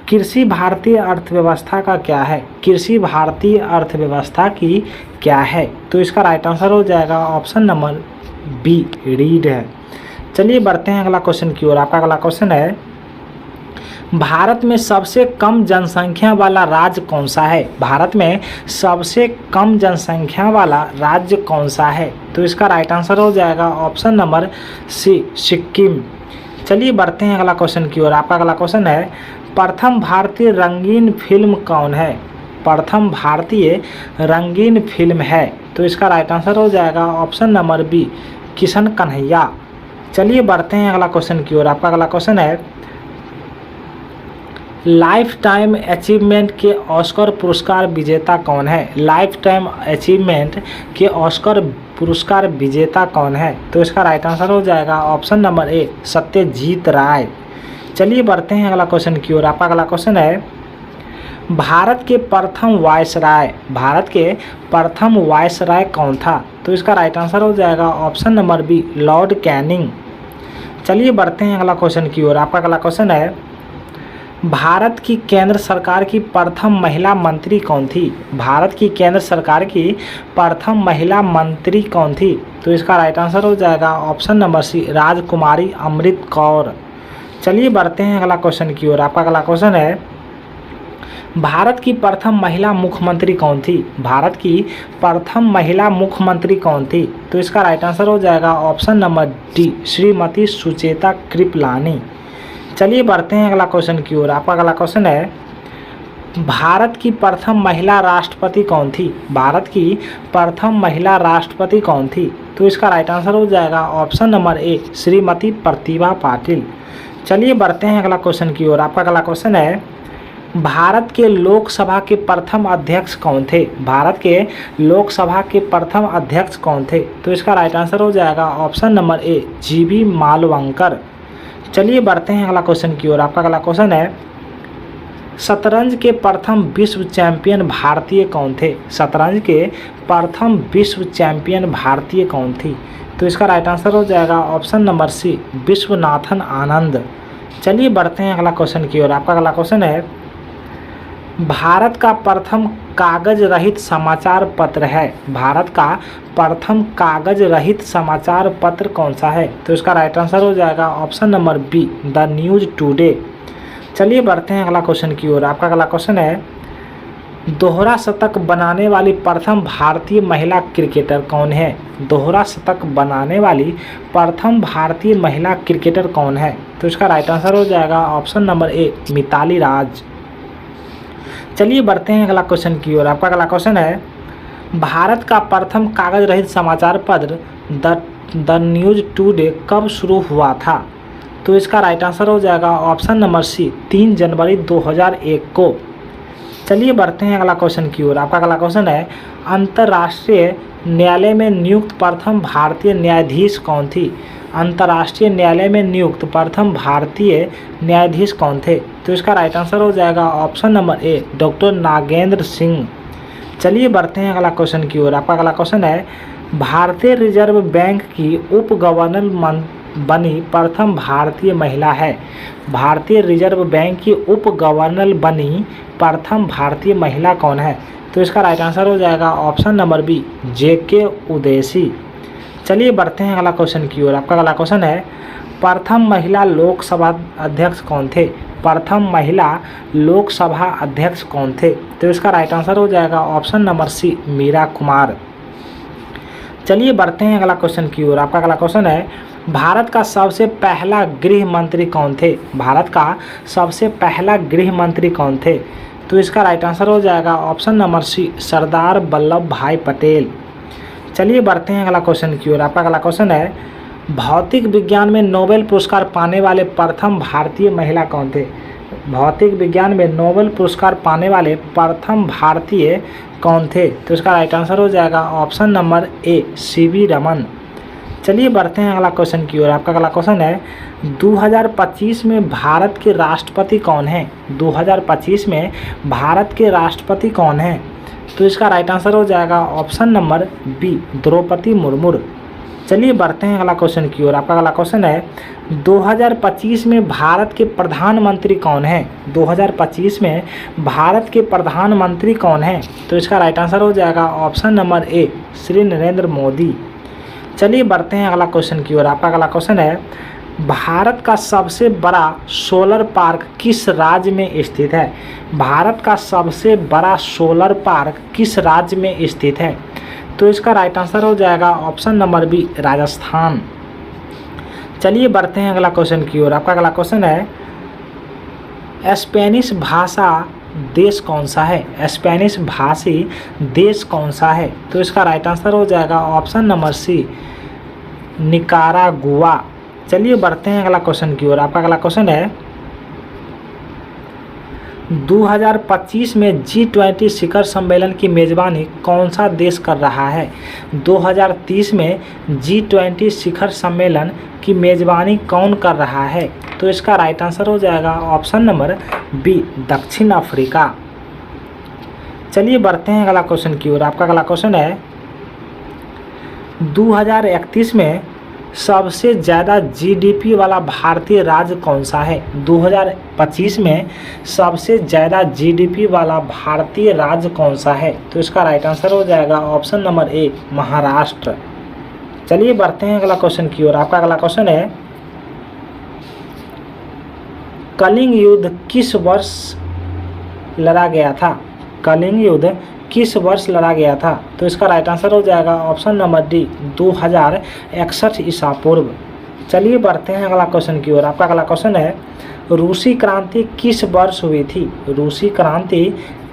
कृषि भारतीय अर्थव्यवस्था का क्या है? कृषि भारतीय अर्थव्यवस्था की क्या है? तो इसका राइट आंसर हो जाएगा ऑप्शन नंबर बी, रीढ़ है। चलिए बढ़ते हैं अगला क्वेश्चन की ओर। आपका अगला क्वेश्चन है, भारत में सबसे कम जनसंख्या वाला राज्य कौन सा है? भारत में सबसे कम जनसंख्या वाला राज्य कौन सा है? तो इसका राइट आंसर हो जाएगा ऑप्शन नंबर सी, सिक्किम। चलिए बढ़ते हैं अगला क्वेश्चन की ओर। आपका अगला क्वेश्चन है, प्रथम भारतीय रंगीन फिल्म कौन है? प्रथम भारतीय रंगीन फिल्म है। तो इसका राइट आंसर हो जाएगा option number B, Kishan Kanhaiya. चलिए बढ़ते हैं अगला क्वेश्चन की ओर। आपका अगला क्वेश्चन है, लाइफ टाइम अचीवमेंट के ऑस्कर पुरस्कार विजेता कौन है? लाइफ टाइम अचीवमेंट के ऑस्कर पुरस्कार विजेता कौन है? तो इसका राइट आंसर हो जाएगा ऑप्शन नंबर ए, सत्यजीत राय। चलिए बढ़ते हैं अगला क्वेश्चन की ओर। आपका अगला क्वेश्चन है, भारत के प्रथम वायसराय कौन था? तो इसका राइट आंसर हो जाएगा option number B, Lord Canning. चलिए बढ़ते हैं अगला क्वेश्चन की ओर। आपका अगला क्वेश्चन है, भारत की केंद्र सरकार की प्रथम महिला मंत्री कौन थी? भारत की केंद्र सरकार की प्रथम महिला मंत्री कौन थी? तो इसका राइट आंसर हो जाएगा ऑप्शन नंबर सी, राजकुमारी अमृत कौर। चलिए बढ़ते हैं अगला क्वेश्चन की ओर। आपका अगला क्वेश्चन है, भारत की प्रथम महिला मुख्यमंत्री कौन थी? भारत की प्रथम महिला मुख्यमंत्री कौन थी? तो इसका राइट आंसर हो जाएगा option number D, Shrimati Sucheta Kripalani. चलिए बढ़ते हैं अगला क्वेश्चन की ओर। आपका अगला क्वेश्चन है, भारत की प्रथम महिला राष्ट्रपति कौन थी? भारत की प्रथम महिला राष्ट्रपति कौन थी? तो इसका राइट आंसर हो जाएगा ऑप्शन नंबर ए, श्रीमती प्रतिभा पाटिल। चलिए बढ़ते हैं अगला क्वेश्चन की ओर। आपका अगला क्वेश्चन है, भारत के लोकसभा के प्रथम अध्यक्ष कौन थे? भारत के लोकसभा के प्रथम अध्यक्ष कौन थे? तो इसका राइट आंसर हो जाएगा option number A, G B Mavalankar. चलिए बढ़ते हैं अगला क्वेश्चन की ओर। आपका अगला क्वेश्चन है, शतरंज के प्रथम विश्व चैंपियन भारतीय कौन थे? शतरंज के प्रथम विश्व चैंपियन भारतीय कौन थी? तो इसका राइट आंसर हो जाएगा ऑप्शन नंबर सी, विश्वनाथन आनंद। चलिए बढ़ते हैं अगला क्वेश्चन की ओर। आपका अगला क्वेश्चन है, भारत का प्रथम कागज रहित समाचार पत्र है? भारत का प्रथम कागज रहित समाचार पत्र कौन सा है? तो इसका राइट आंसर हो जाएगा option number B, the News Today. चलिए बढ़ते हैं अगला क्वेश्चन की ओर। आपका अगला क्वेश्चन है, दोहरा शतक बनाने वाली प्रथम भारतीय महिला क्रिकेटर कौन है? दोहरा शतक बनाने वाली प्रथम भारतीय महिला क्रिकेटर कौन है? तो इसका राइट आंसर हो जाएगा ऑप्शन नंबर ए, मिताली राज। चलिए बढ़ते हैं अगला क्वेश्चन की ओर। आपका अगला क्वेश्चन है, भारत का प्रथम कागज रहित समाचार पत्र द न्यूज टुडे कब शुरू हुआ था? तो इसका राइट आंसर हो जाएगा ऑप्शन नंबर सी, 3 जनवरी 2001 को। चलिए बढ़ते हैं अगला क्वेश्चन की ओर। आपका अगला क्वेश्चन है, अंतर्राष्ट्रीय न्यायालय में नियुक्त प्रथम भारतीय न्यायाधीश कौन थी? अंतर्राष्ट्रीय न्यायालय में नियुक्त प्रथम भारतीय न्यायाधीश कौन थे? तो इसका राइट आंसर हो जाएगा option number A, doctor Nagendra Singh. चलिए बढ़ते हैं अगला क्वेश्चन की ओर। आपका अगला क्वेश्चन है, भारतीय रिजर्व बैंक की उप गवर्नर बनी प्रथम भारतीय महिला है? भारतीय रिजर्व बैंक की उप गवर्नर बनी प्रथम भारतीय महिला कौन है? तो इसका राइट आंसर हो जाएगा ऑप्शन नंबर बी, जेके उदेसी। चलिए बढ़ते हैं अगला क्वेश्चन की ओर। आपका अगला क्वेश्चन है, प्रथम महिला लोकसभा अध्यक्ष कौन थे? प्रथम महिला लोकसभा अध्यक्ष कौन थे? तो इसका राइट आंसर हो जाएगा option number C, Meira Kumar. चलिए बढ़ते हैं अगला क्वेश्चन की ओर। आपका अगला क्वेश्चन है, भारत का सबसे पहला गृह मंत्री कौन थे? भारत का सबसे पहला गृह मंत्री कौन थे? तो इसका राइट आंसर हो जाएगा ऑप्शन नंबर सी, सरदार वल्लभ भाई पटेल। चलिए बढ़ते हैं अगला क्वेश्चन की ओर। आपका अगला क्वेश्चन है, भौतिक विज्ञान में नोबेल पुरस्कार पाने वाले प्रथम भारतीय महिला कौन थे? भौतिक विज्ञान में नोबेल पुरस्कार पाने वाले प्रथम भारतीय कौन थे? तो इसका राइट आंसर हो जाएगा ऑप्शन नंबर ए, सीवी रमन। चलिए बढ़ते हैं अगला क्वेश्चन की ओर। आपका अगला क्वेश्चन है, 2025 में भारत के राष्ट्रपति कौन हैं? 2025 में भारत के राष्ट्रपति कौन हैं? तो इसका राइट आंसर हो जाएगा option number B, Droupadi Murmu. चलिए बढ़ते हैं अगला क्वेश्चन की ओर। आपका अगला क्वेश्चन है, 2025 में भारत के प्रधानमंत्री कौन हैं? 2025 में भारत के प्रधानमंत्री कौन हैं? तो इसका राइट आंसर हो जाएगा ऑप्शन नंबर ए, श्री नरेंद्र मोदी। चलिए बढ़ते हैं अगला क्वेश्चन की ओर। आपका अगला क्वेश्चन है, भारत का सबसे बड़ा सोलर पार्क किस राज्य में स्थित है? भारत का सबसे बड़ा सोलर पार्क किस राज्य में स्थित है? तो इसका राइट आंसर हो जाएगा ऑप्शन नंबर बी, राजस्थान। चलिए बढ़ते हैं अगला क्वेश्चन की ओर। आपका अगला क्वेश्चन है, स्पेनिश भाषा देश कौन सा है? स्पेनिश भाषी देश कौन सा है? तो इसका राइट आंसर हो जाएगा ऑप्शन नंबर सी, निकारागुआ। चलिए बढ़ते हैं अगला क्वेश्चन की ओर। आपका अगला क्वेश्चन है, 2025 में G20 शिखर सम्मेलन की मेज़बानी कौन सा देश कर रहा है? 2030 में G20 शिखर सम्मेलन की मेज़बानी कौन कर रहा है? तो इसका राइट आंसर हो जाएगा ऑप्शन नंबर बी, दक्षिण अफ्रीका। चलिए बढ़ते हैं अगला क्वेश्चन की ओर। आपका अगला क्वेश्चन है, 2031 में सबसे ज़्यादा जीडीपी वाला भारतीय राज्य कौन सा है? 2025 में सबसे ज़्यादा जीडीपी वाला भारतीय राज्य कौन सा है? तो इसका राइट आंसर हो जाएगा ऑप्शन नंबर ए, महाराष्ट्र। चलिए बढ़ते हैं अगला क्वेश्चन की ओर। आपका अगला क्वेश्चन है, कलिंग युद्ध किस वर्ष लड़ा गया था? कलिंग युद्ध किस वर्ष लड़ा गया था? तो इसका राइट आंसर हो जाएगा ऑप्शन नंबर डी, 2061 ईसा पूर्व। चलिए बढ़ते हैं अगला क्वेश्चन की ओर। आपका अगला क्वेश्चन है, रूसी क्रांति किस वर्ष हुई थी? रूसी क्रांति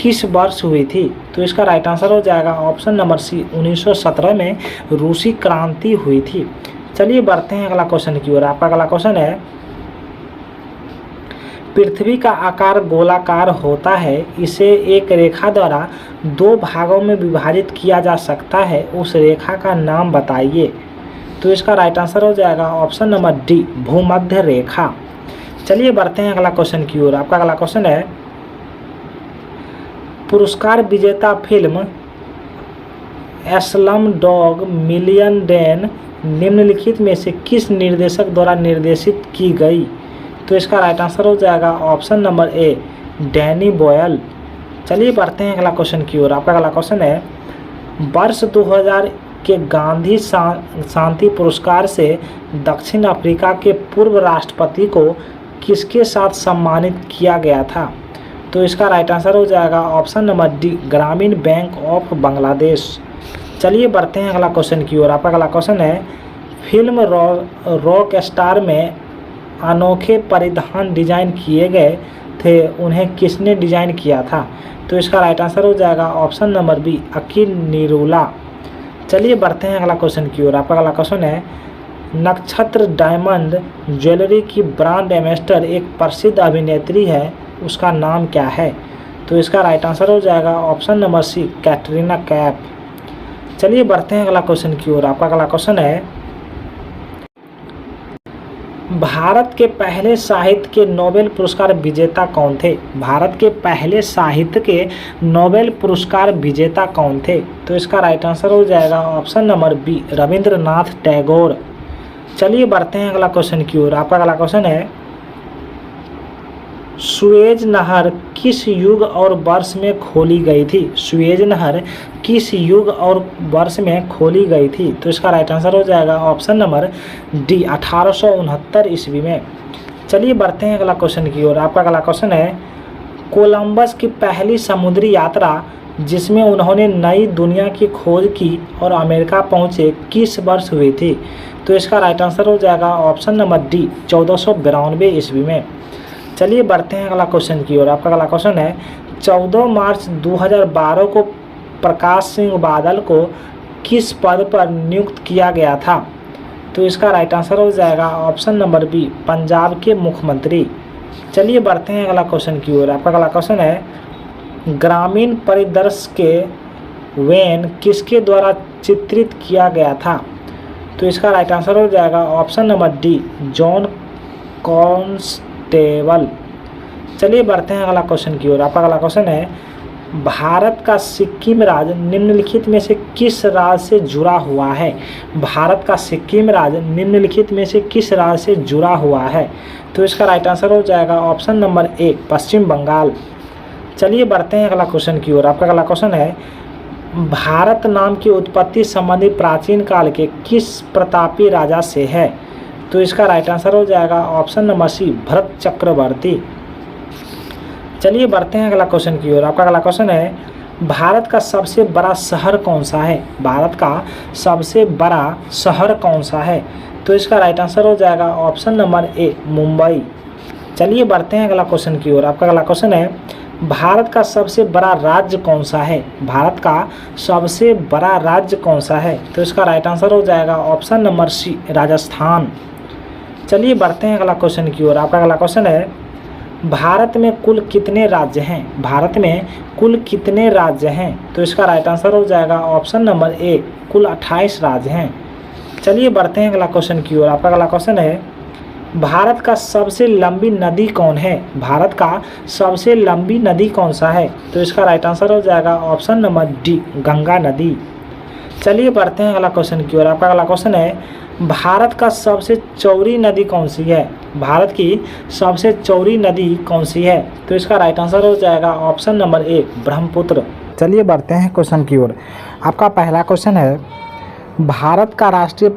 किस वर्ष हुई थी? तो इसका राइट आंसर हो जाएगा ऑप्शन नंबर सी, 1917 में रूसी क्रांति हुई थी। चलिए बढ़ते हैं अगला क्वेश्चन की ओर। आपका अगला क्वेश्चन है, पृथ्वी का आकार गोलाकार होता है, इसे एक रेखा द्वारा दो भागों में विभाजित किया जा सकता है, उस रेखा का नाम बताइए। तो इसका राइट आंसर हो जाएगा ऑप्शन नंबर डी, भूमध्य रेखा। चलिए बढ़ते हैं अगला क्वेश्चन की ओर। आपका अगला क्वेश्चन है, पुरस्कार विजेता फिल्म स्लमडॉग मिलियनेयर निम्नलिखित में से किस निर्देशक द्वारा निर्देशित की गई? तो इसका राइट आंसर हो जाएगा ऑप्शन नंबर ए, डैनी बॉयल। चलिए बढ़ते हैं अगला क्वेश्चन की ओर। आपका अगला क्वेश्चन है, वर्ष 2000 के गांधी शांति पुरस्कार से दक्षिण अफ्रीका के पूर्व राष्ट्रपति को किसके साथ सम्मानित किया गया था? तो इसका राइट आंसर हो जाएगा ऑप्शन नंबर डी, ग्रामीण बैंक ऑफ बांग्लादेश। चलिए बढ़ते हैं अगला क्वेश्चन की ओर। आपका अगला क्वेश्चन है, फिल्म रॉक स्टार में अनोखे परिधान डिजाइन किए गए थे, उन्हें किसने डिजाइन किया था? तो इसका राइट आंसर हो जाएगा option number B, Akeel Nirula. चलिए बढ़ते हैं अगला क्वेश्चन की ओर। आपका अगला क्वेश्चन है, नक्षत्र डायमंड ज्वेलरी की ब्रांड एम्बेसडर एक प्रसिद्ध अभिनेत्री है, उसका नाम क्या है? तो इसका राइट आंसर हो जाएगा option number C, Katrina Kaif. चलिए बढ़ते हैं अगला क्वेश्चन की ओर। आपका अगला क्वेश्चन है, भारत के पहले साहित्य के नोबेल पुरस्कार विजेता कौन थे? भारत के पहले साहित्य के नोबेल पुरस्कार विजेता कौन थे? तो इसका राइट आंसर हो जाएगा option number B, Rabindranath Tagore. चलिए बढ़ते हैं अगला क्वेश्चन की ओर। आपका अगला क्वेश्चन है, सुएज नहर किस युग और वर्ष में खोली गई थी? सुएज नहर किस युग और वर्ष में खोली गई थी? तो इसका राइट आंसर हो जाएगा ऑप्शन नंबर डी, 1869 ईस्वी में। चलिए बढ़ते हैं अगला क्वेश्चन की ओर। आपका अगला क्वेश्चन है, कोलंबस की पहली समुद्री यात्रा जिसमें उन्होंने नई दुनिया की खोज की और अमेरिका पहुँचे किस वर्ष हुई थी? तो इसका राइट आंसर हो जाएगा ऑप्शन नंबर डी 1492 ईस्वी में। चलिए बढ़ते हैं अगला क्वेश्चन की ओर। आपका अगला क्वेश्चन है 14 मार्च 2012 को प्रकाश सिंह बादल को किस पद पर नियुक्त किया गया था? तो इसका राइट आंसर हो जाएगा ऑप्शन नंबर बी पंजाब के मुख्यमंत्री। चलिए बढ़ते हैं अगला क्वेश्चन की ओर। आपका अगला क्वेश्चन है ग्रामीण परिदृश्य के वैन किसके द्वारा चित्रित किया गया था? तो इसका राइट आंसर हो जाएगा option number D John constable. चलिए बढ़ते हैं अगला क्वेश्चन की ओर। आपका अगला क्वेश्चन है भारत का सिक्किम राज्य निम्नलिखित में से किस राज्य से जुड़ा हुआ है? भारत का सिक्किम राज्य निम्नलिखित में से किस राज्य से जुड़ा हुआ है? तो इसका राइट आंसर हो जाएगा ऑप्शन नंबर ए पश्चिम बंगाल। चलिए बढ़ते हैं अगला क्वेश्चन की ओर। आपका अगला क्वेश्चन है भारत नाम की उत्पत्ति संबंधी प्राचीन काल के किस प्रतापी राजा से है? तो इसका राइट आंसर हो जाएगा ऑप्शन नंबर सी भरत चक्रवर्ती। चलिए बढ़ते हैं अगला क्वेश्चन की ओर। आपका अगला क्वेश्चन है भारत का सबसे बड़ा शहर कौन सा है? भारत का सबसे बड़ा शहर कौन सा है? तो इसका राइट आंसर हो जाएगा ऑप्शन नंबर ए मुंबई। चलिए बढ़ते हैं अगला क्वेश्चन की ओर। आपका अगला क्वेश्चन है भारत का सबसे बड़ा राज्य कौन सा है? भारत का सबसे बड़ा राज्य कौन सा है? तो इसका राइट आंसर हो जाएगा ऑप्शन नंबर सी राजस्थान। चलिए बढ़ते हैं अगला क्वेश्चन की ओर। आपका अगला क्वेश्चन है भारत में कुल कितने राज्य हैं? भारत में कुल कितने राज्य हैं? तो इसका राइट आंसर हो जाएगा ऑप्शन नंबर ए कुल 28 राज्य हैं। चलिए बढ़ते हैं अगला क्वेश्चन की ओर। आपका अगला क्वेश्चन है भारत का सबसे लंबी नदी कौन है? भारत का सबसे लंबी नदी कौन सा है? तो इसका राइट आंसर हो जाएगा ऑप्शन नंबर डी गंगा नदी। चलिए बढ़ते हैं अगला क्वेश्चन की ओर। आपका अगला क्वेश्चन है भारत का सबसे चौड़ी नदी कौन सी है? भारत की सबसे चौड़ी नदी कौन सी है? तो इसका राइट आंसर हो जाएगा ऑप्शन नंबर ए ब्रह्मपुत्र। चलिए बढ़ते हैं क्वेश्चन की ओर। आपका पहला क्वेश्चन है भारत का राष्ट्रीय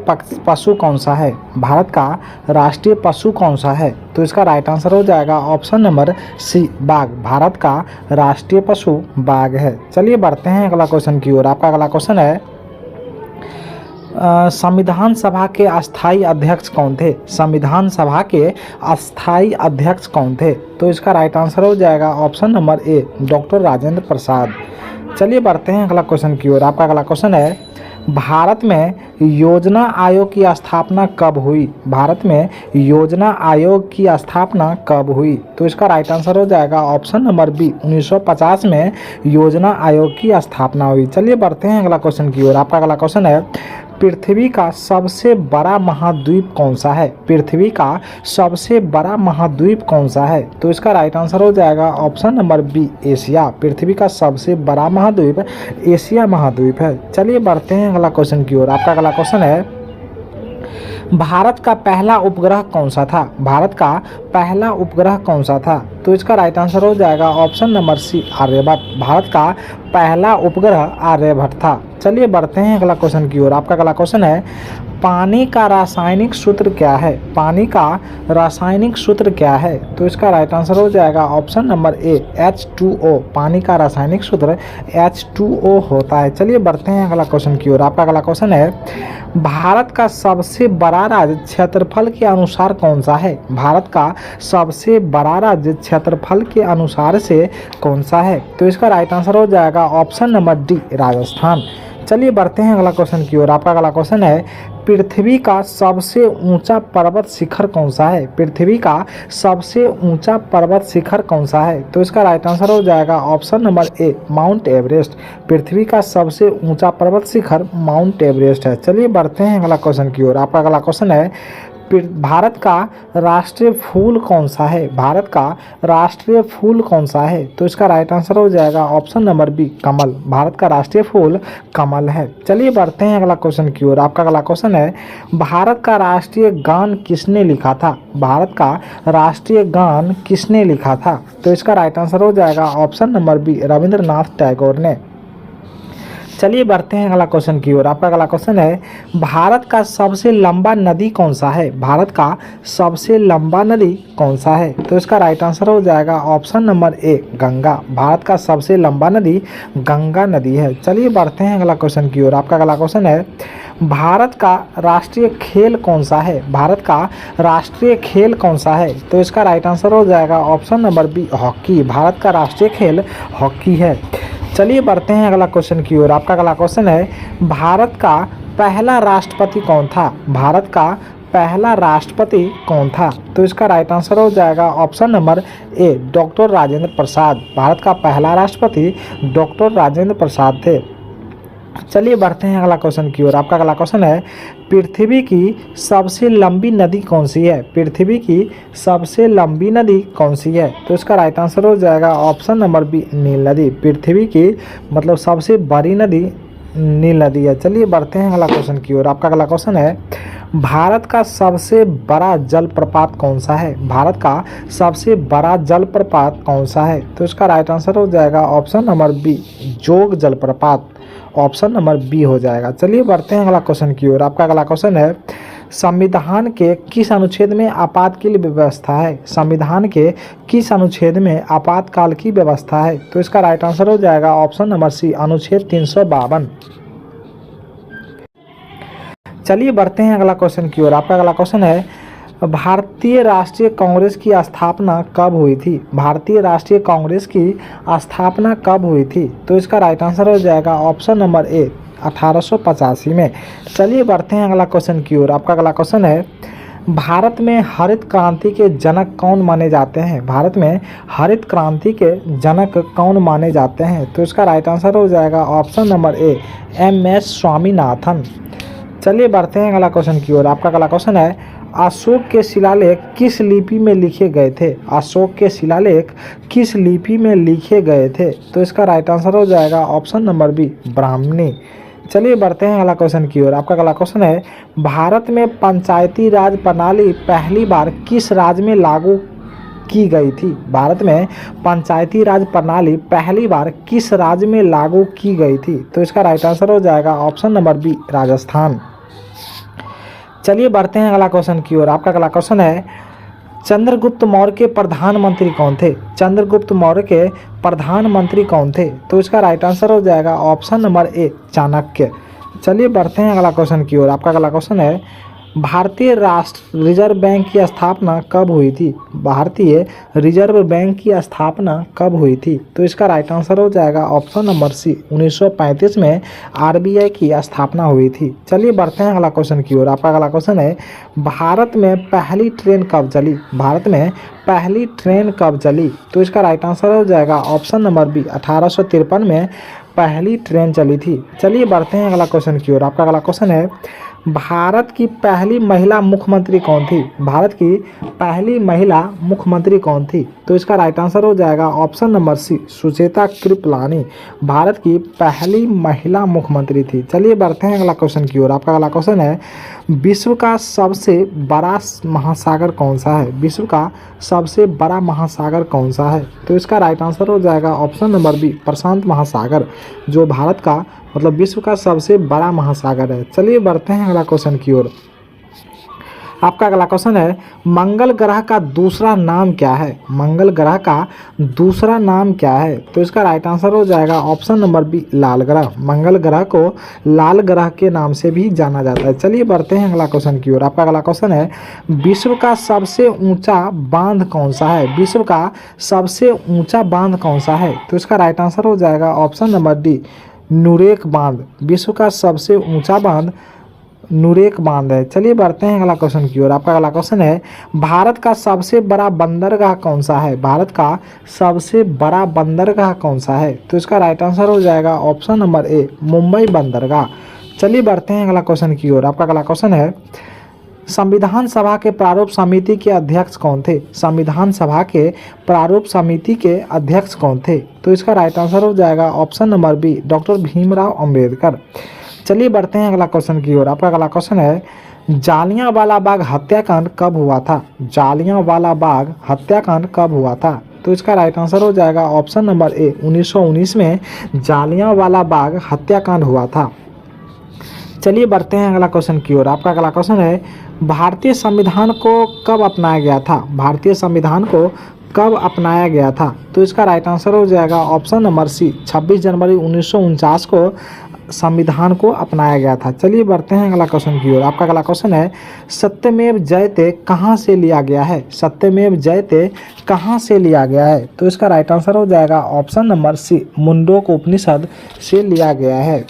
पशु कौन सा है? भारत का राष्ट्रीय पशु कौन सा है? तो इसका राइट आंसर हो जाएगा ऑप्शन नंबर सी बाघ। भारत का राष्ट्रीय पशु बाघ है। चलिए बढ़ते हैं अगला क्वेश्चन की ओर। आपका अगला क्वेश्चन है संविधान सभा के अस्थाई अध्यक्ष कौन थे? संविधान सभा के अस्थाई अध्यक्ष कौन थे? तो इसका राइट आंसर हो जाएगा option number A doctor Rajendra Prasad. चलिए बढ़ते हैं अगला क्वेश्चन की ओर। आपका अगला क्वेश्चन है भारत में योजना आयोग की स्थापना कब हुई? भारत में योजना आयोग की स्थापना कब हुई? तो इसका राइट आंसर हो जाएगा ऑप्शन नंबर बी 1950 में योजना आयोग की स्थापना हुई। चलिए बढ़ते हैं अगला क्वेश्चन की ओर। आपका अगला क्वेश्चन है पृथ्वी का सबसे बड़ा महाद्वीप कौन सा है? पृथ्वी का सबसे बड़ा महाद्वीप कौन सा है? तो इसका राइट आंसर हो जाएगा ऑप्शन नंबर बी एशिया। पृथ्वी का सबसे बड़ा महाद्वीप एशिया महाद्वीप है। चलिए बढ़ते हैं अगला क्वेश्चन की ओर। आपका अगला क्वेश्चन है भारत का पहला उपग्रह कौन सा था? भारत का पहला उपग्रह कौन सा था? तो इसका राइट आंसर हो जाएगा option number C Aryabhata. Bharat का पहला उपग्रह आर्यभट्ट था। चलिए बढ़ते हैं अगला क्वेश्चन की ओर। आपका अगला क्वेश्चन है पानी का रासायनिक सूत्र क्या है? पानी का रासायनिक सूत्र क्या है? तो इसका राइट आंसर हो जाएगा ऑप्शन नंबर ए H2O। पानी का रासायनिक सूत्र H2O होता है। चलिए बढ़ते हैं अगला क्वेश्चन की ओर। आपका अगला क्वेश्चन है भारत का सबसे बड़ा राज्य क्षेत्रफल के अनुसार कौन सा है? भारत का सबसे बड़ा राज्य क्षेत्रफल के अनुसार से कौन सा है? तो इसका राइट आंसर हो जाएगा ऑप्शन नंबर डी राजस्थान। चलिए बढ़ते हैं अगला क्वेश्चन की ओर। आपका अगला क्वेश्चन है पृथ्वी का सबसे ऊंचा पर्वत शिखर कौन सा है? पृथ्वी का सबसे ऊंचा पर्वत शिखर कौन सा है? तो इसका राइट आंसर हो जाएगा option number A Mount Everest. पृथ्वी का सबसे ऊंचा पर्वत शिखर माउंट एवरेस्ट है। चलिए बढ़ते हैं अगला क्वेश्चन की ओर। आपका अगला क्वेश्चन है भारत का राष्ट्रीय फूल कौन सा है? भारत का राष्ट्रीय फूल कौन सा है? तो इसका राइट आंसर हो जाएगा ऑप्शन नंबर बी कमल। भारत का राष्ट्रीय फूल कमल है। चलिए बढ़ते हैं अगला क्वेश्चन की ओर। आपका अगला क्वेश्चन है भारत का राष्ट्रीय गान किसने लिखा था? भारत का राष्ट्रीय गान किसने लिखा था? तो इसका राइट आंसर हो जाएगा option number B Rabindranath Tagore ने। चलिए बढ़ते हैं अगला क्वेश्चन की ओर। आपका अगला क्वेश्चन है, भारत का सबसे लंबा नदी कौन सा है? भारत का सबसे लंबा नदी कौन सा है? तो इसका राइट आंसर हो जाएगा ऑप्शन नंबर ए, गंगा। भारत का सबसे लंबा नदी गंगा नदी है। चलिए बढ़ते हैं अगला क्वेश्चन की ओर। आपका अगला क्वेश्चन है, भारत का राष्ट्रीय खेल कौन सा है? भारत का राष्ट्रीय खेल कौन सा है? तो इसका राइट आंसर हो जाएगा option number B, hockey. Bharat का राष्ट्रीय खेल हॉकी है। चलिए बढ़ते हैं अगला क्वेश्चन की ओर। आपका अगला क्वेश्चन है, भारत का पहला राष्ट्रपति कौन था? भारत का पहला राष्ट्रपति कौन था? तो इसका राइट आंसर हो जाएगा option number A, doctor Rajendra Prasad. Bharat का पहला राष्ट्रपति डॉक्टर राजेंद्र प्रसाद थे। चलिए बढ़ते हैं अगला क्वेश्चन की ओर। आपका अगला क्वेश्चन है, पृथ्वी की सबसे लंबी नदी कौन सी है? पृथ्वी की सबसे लंबी नदी कौन सी है? तो इसका राइट आंसर हो जाएगा ऑप्शन नंबर बी, नील नदी। पृथ्वी की मतलब सबसे बड़ी नदी नील नदी है। चलिए बढ़ते हैं अगला क्वेश्चन की ओर। आपका अगला क्वेश्चन है, भारत का सबसे बड़ा जलप्रपात कौन सा है? भारत का सबसे बड़ा जलप्रपात कौन सा है? तो इसका राइट आंसर हो जाएगा ऑप्शन नंबर बी, जोग जलप्रपात। ऑप्शन नंबर बी हो जाएगा। चलिए बढ़ते हैं अगला क्वेश्चन की ओर। आपका अगला क्वेश्चन है, संविधान के किस अनुच्छेद में आपातकाल व्यवस्था है? संविधान के किस अनुच्छेद में आपातकाल की व्यवस्था है? तो इसका राइट आंसर हो जाएगा ऑप्शन नंबर सी, अनुच्छेद 352। चलिए बढ़ते हैं अगला क्वेश्चन की ओर। आपका अगला क्वेश्चन है, भारतीय राष्ट्रीय कांग्रेस की स्थापना कब हुई थी? भारतीय राष्ट्रीय कांग्रेस की स्थापना कब हुई थी? तो इसका राइट आंसर हो जाएगा ऑप्शन नंबर ए, 1885 में। चलिए बढ़ते हैं अगला क्वेश्चन की ओर। आपका अगला क्वेश्चन है, भारत में हरित क्रांति के जनक कौन माने जाते हैं? भारत में हरित क्रांति के जनक कौन माने जाते हैं? तो इसका राइट आंसर हो जाएगा option number A, M S. Swaminathan. चलिए बढ़ते हैं अगला क्वेश्चन की ओर। आपका अगला क्वेश्चन है, अशोक के शिलालेख किस लिपि में लिखे गए थे? अशोक के शिलालेख किस लिपि में लिखे गए थे? तो इसका राइट आंसर हो जाएगा ऑप्शन नंबर बी, ब्राह्मणी। चलिए बढ़ते हैं अगला क्वेश्चन की ओर। आपका अगला क्वेश्चन है, भारत में पंचायती राज प्रणाली पहली बार किस राज्य में लागू की गई थी? भारत में पंचायती राज प्रणाली पहली बार किस राज्य में लागू की गई थी? तो इसका राइट आंसर हो जाएगा ऑप्शन नंबर बी, राजस्थान। चलिए बढ़ते हैं अगला क्वेश्चन की ओर। आपका अगला क्वेश्चन है, चंद्रगुप्त मौर्य के प्रधानमंत्री कौन थे? चंद्रगुप्त मौर्य के प्रधानमंत्री कौन थे? तो इसका राइट आंसर हो जाएगा ऑप्शन नंबर ए, चाणक्य। चलिए बढ़ते हैं अगला क्वेश्चन की ओर। आपका अगला क्वेश्चन है, भारतीय राष्ट्र रिजर्व बैंक की स्थापना कब हुई थी? भारतीय रिजर्व बैंक की स्थापना कब हुई थी? तो इसका राइट आंसर हो जाएगा ऑप्शन नंबर सी, 1935 में आरबीआई की स्थापना हुई थी। चलिए बढ़ते हैं अगला क्वेश्चन की ओर। आपका अगला क्वेश्चन है, भारत में पहली ट्रेन कब चली? भारत में पहली ट्रेन कब चली? तो इसका राइट आंसर हो जाएगा ऑप्शन नंबर बी, 1853 में पहली ट्रेन चली थी। चलिए बढ़ते हैं अगला क्वेश्चन की ओर। आपका अगला क्वेश्चन है, भारत की पहली महिला मुख्यमंत्री कौन थी? भारत की पहली महिला मुख्यमंत्री कौन थी? तो इसका राइट आंसर हो जाएगा option number C, Sucheta Kripalani Bharat की पहली महिला मुख्यमंत्री थी। चलिए बढ़ते हैं अगला क्वेश्चन की ओर। आपका अगला क्वेश्चन है, विश्व का सबसे बड़ा महासागर कौन सा है? विश्व का सबसे बड़ा महासागर कौन सा है? तो इसका राइट आंसर हो जाएगा ऑप्शन नंबर बी, प्रशांत महासागर, जो भारत का मतलब विश्व का सबसे बड़ा महासागर है। चलिए बढ़ते हैं अगला क्वेश्चन की ओर। आपका अगला क्वेश्चन है, मंगल ग्रह का दूसरा नाम क्या है? मंगल ग्रह का दूसरा नाम क्या है? तो इसका राइट आंसर हो जाएगा ऑप्शन नंबर बी, लाल ग्रह। मंगल ग्रह को लाल ग्रह के नाम से भी जाना जाता है। चलिए बढ़ते हैं अगला क्वेश्चन की ओर। आपका अगला क्वेश्चन है, विश्व का सबसे ऊंचा बांध कौन सा है? विश्व का सबसे ऊंचा बांध कौन सा है? तो इसका राइट आंसर हो जाएगा ऑप्शन नंबर डी, नुरेक बांध। विश्व का सबसे ऊंचा बांध नुरेक बांध है। चलिए बढ़ते हैं अगला क्वेश्चन की ओर। आपका अगला क्वेश्चन है, भारत का सबसे बड़ा बंदरगाह कौन सा है? भारत का सबसे बड़ा बंदरगाह कौन सा है? तो इसका राइट आंसर हो जाएगा ऑप्शन नंबर ए, मुंबई बंदरगाह। चलिए बढ़ते हैं अगला क्वेश्चन की ओर। आपका अगला क्वेश्चन है, संविधान सभा के प्रारूप समिति के अध्यक्ष कौन थे? संविधान सभा के प्रारूप समिति के अध्यक्ष कौन थे? तो इसका राइट आंसर हो जाएगा option number B, doctor Bhimrao Ambedkar. चलिए बढ़ते हैं अगला क्वेश्चन की ओर। आपका अगला क्वेश्चन है, जालियांवाला बाग हत्याकांड कब हुआ था? जालियांवाला बाग हत्याकांड कब हुआ था? तो इसका राइट आंसर हो जाएगा ऑप्शन नंबर ए 1919 में जालियांवाला बाग हत्याकांड हुआ था। चलिए बढ़ते हैं अगला क्वेश्चन की ओर। आपका अगला क्वेश्चन है भारतीय संविधान को कब अपनाया गया था? भारतीय संविधान को कब अपनाया गया था? तो इसका राइट आंसर हो जाएगा ऑप्शन नंबर सी 26 जनवरी 1949 को संविधान को अपनाया गया था। चलिए बढ़ते हैं अगला क्वेश्चन की ओर। आपका अगला क्वेश्चन है सत्यमेव जयते कहाँ से लिया गया है? सत्यमेव जयते कहाँ से लिया गया है? तो इसका राइट आंसर हो जाएगा ऑप्शन नंबर सी मुंडोक उपनिषद से लिया गया है।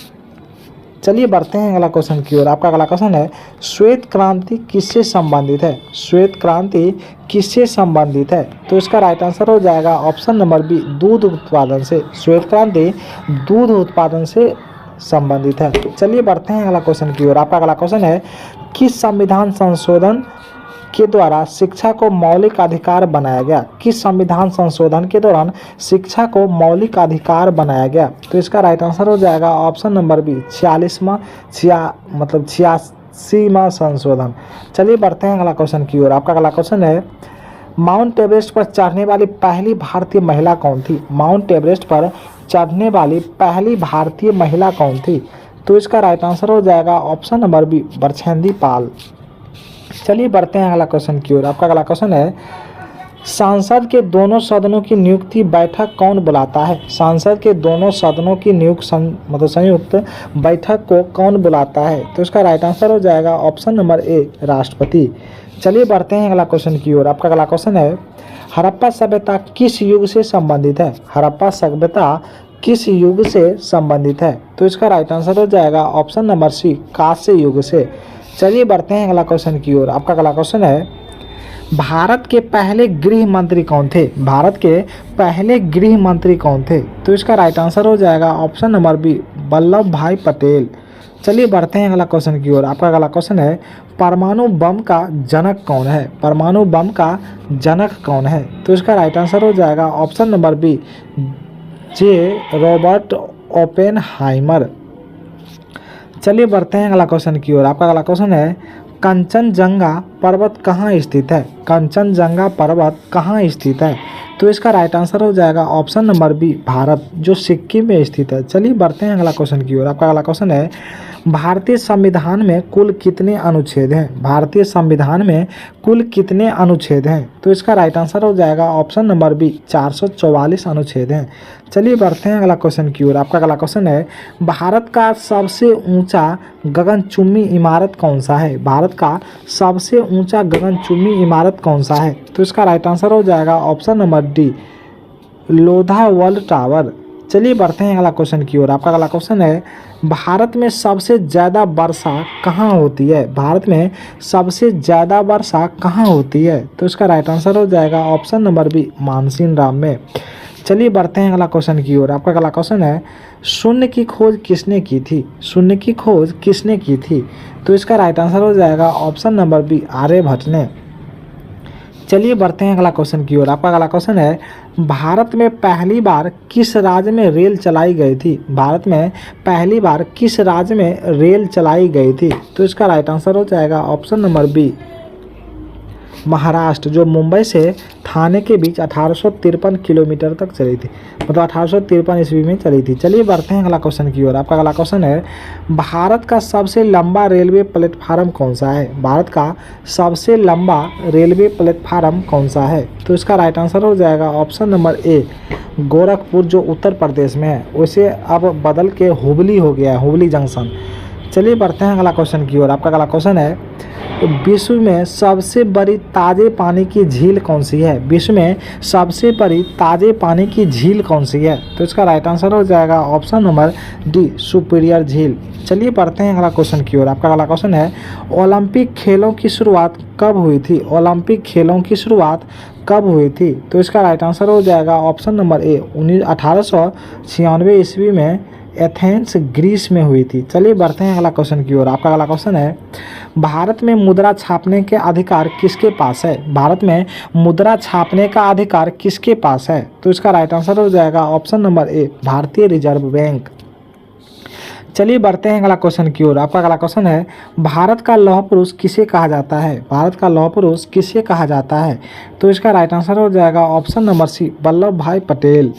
चलिए बढ़ते हैं अगला क्वेश्चन की ओर। आपका अगला क्वेश्चन है श्वेत क्रांति किससे संबंधित है? श्वेत क्रांति किससे संबंधित है? तो इसका राइट आंसर हो जाएगा ऑप्शन नंबर बी दूध उत्पादन से। श्वेत क्रांति दूध उत्पादन से संबंधित है। चलिए बढ़ते हैं अगला क्वेश्चन की ओर। आपका अगला क्वेश्चन है किस संविधान संशोधन के द्वारा शिक्षा को मौलिक अधिकार बनाया गया? किस संविधान संशोधन के दौरान शिक्षा को मौलिक अधिकार बनाया गया? तो इसका राइट आंसर हो जाएगा ऑप्शन नंबर बी 86वां संशोधन। चलिए बढ़ते हैं अगला क्वेश्चन की ओर। आपका अगला क्वेश्चन है माउंट एवरेस्ट पर चढ़ने वाली पहली भारतीय महिला कौन थी? माउंट एवरेस्ट पर चढ़ने वाली पहली भारतीय महिला कौन थी? तो इसका राइट आंसर हो जाएगा ऑप्शन नंबर बी बरछेंद्री पाल। चलिए बढ़ते हैं अगला क्वेश्चन की ओर। आपका अगला क्वेश्चन है सांसद के दोनों सदनों की नियुक्ति बैठक कौन बुलाता है? सांसद के दोनों सदनों की संयुक्त बैठक को कौन बुलाता है? तो इसका राइट आंसर हो जाएगा ऑप्शन नंबर ए राष्ट्रपति। चलिए बढ़ते हैं अगला क्वेश्चन की ओर। आपका अगला क्वेश्चन है हड़प्पा सभ्यता किस युग से संबंधित है? हड़प्पा सभ्यता किस युग से संबंधित है? तो इसका राइट आंसर हो जाएगा ऑप्शन नंबर सी कांस्य युग से। चलिए बढ़ते हैं अगला क्वेश्चन की ओर। आपका अगला क्वेश्चन है भारत के पहले गृह मंत्री कौन थे? भारत के पहले गृह मंत्री कौन थे? तो इसका राइट आंसर हो जाएगा ऑप्शन नंबर बी वल्लभ भाई पटेल। चलिए बढ़ते हैं अगला क्वेश्चन की ओर। आपका अगला क्वेश्चन है परमाणु बम का जनक कौन है? परमाणु बम का जनक कौन है? तो इसका राइट आंसर हो जाएगा option number B J Robert Oppenheimer. चलिए बढ़ते हैं अगला क्वेश्चन की ओर। आपका अगला क्वेश्चन है कंचनजंगा पर्वत कहाँ स्थित है? कंचनजंगा पर्वत कहाँ स्थित है? तो इसका राइट आंसर हो जाएगा ऑप्शन नंबर बी भारत जो सिक्किम में स्थित है। चलिए बढ़ते हैं अगला क्वेश्चन की ओर। आपका अगला क्वेश्चन है भारतीय संविधान में कुल कितने अनुच्छेद हैं? भारतीय संविधान में कुल कितने अनुच्छेद हैं? तो इसका राइट आंसर हो जाएगा ऑप्शन नंबर बी 444 अनुच्छेद हैं। चलिए बढ़ते हैं अगला क्वेश्चन की ओर। आपका अगला क्वेश्चन है भारत का सबसे ऊंचा गगनचुंबी इमारत कौन सा है? भारत का सबसे ऊंचा गगनचुंबी इमारत कौन सा है? तो इसका राइट आंसर हो जाएगा ऑप्शन नंबर डी लोधावल टावर। चलिए बढ़ते हैं अगला क्वेश्चन की ओर। आपका अगला क्वेश्चन है भारत में सबसे ज़्यादा वर्षा कहाँ होती है? भारत में सबसे ज़्यादा वर्षा कहाँ होती है? तो इसका राइट आंसर हो जाएगा ऑप्शन नंबर बी मानसीन राम में। चलिए बढ़ते हैं अगला क्वेश्चन की ओर। आपका अगला क्वेश्चन है शून्य की खोज किसने की थी? शून्य की खोज किसने की थी? तो इसका राइट आंसर हो जाएगा ऑप्शन नंबर बी आर्यभट्ट ने। चलिए बढ़ते हैं अगला क्वेश्चन की ओर। आपका अगला क्वेश्चन है भारत में पहली बार किस राज्य में रेल चलाई गई थी? भारत में पहली बार किस राज्य में रेल चलाई गई थी? तो इसका राइट आंसर हो जाएगा ऑप्शन नंबर बी महाराष्ट्र जो मुंबई से थाने के बीच 1853 किलोमीटर तक चली थी, मतलब 1853 ईस्वी में चली थी। चलिए बढ़ते हैं अगला क्वेश्चन की ओर। आपका अगला क्वेश्चन है भारत का सबसे लंबा रेलवे प्लेटफार्म कौन सा है? भारत का सबसे लंबा रेलवे प्लेटफार्म कौन सा है? तो इसका राइट आंसर हो जाएगा ऑप्शन नंबर ए गोरखपुर जो उत्तर प्रदेश में है, उसे अब बदल के हुबली हो गया है, हुबली जंक्शन। चलिए बढ़ते हैं अगला क्वेश्चन की ओर। आपका अगला क्वेश्चन है विश्व में सबसे बड़ी ताज़े पानी की झील कौन सी है? विश्व में सबसे बड़ी ताज़े पानी की झील कौन सी है? तो इसका राइट आंसर हो जाएगा ऑप्शन नंबर डी सुपीरियर झील। चलिए बढ़ते हैं अगला क्वेश्चन की ओर। आपका अगला क्वेश्चन है ओलंपिक खेलों की शुरुआत कब हुई थी? ओलंपिक खेलों की शुरुआत कब हुई थी? तो इसका राइट आंसर हो जाएगा ऑप्शन नंबर ए 1896 ईस्वी में एथेंस ग्रीस में हुई थी। चलिए बढ़ते हैं अगला क्वेश्चन की ओर। आपका अगला क्वेश्चन है भारत में मुद्रा छापने के अधिकार किसके पास है? भारत में मुद्रा छापने का अधिकार किसके पास है? तो इसका राइट आंसर हो जाएगा ऑप्शन नंबर ए भारतीय रिजर्व बैंक। चलिए बढ़ते हैं अगला क्वेश्चन की ओर। आपका अगला क्वेश्चन है, भारत का लौह पुरुष किसे कहा जाता है? भारत का लौह पुरुष किसे कहा जाता है? तो इसका राइट आंसर हो जाएगा ऑप्शन नंबर सी, वल्लभ भाई पटेल।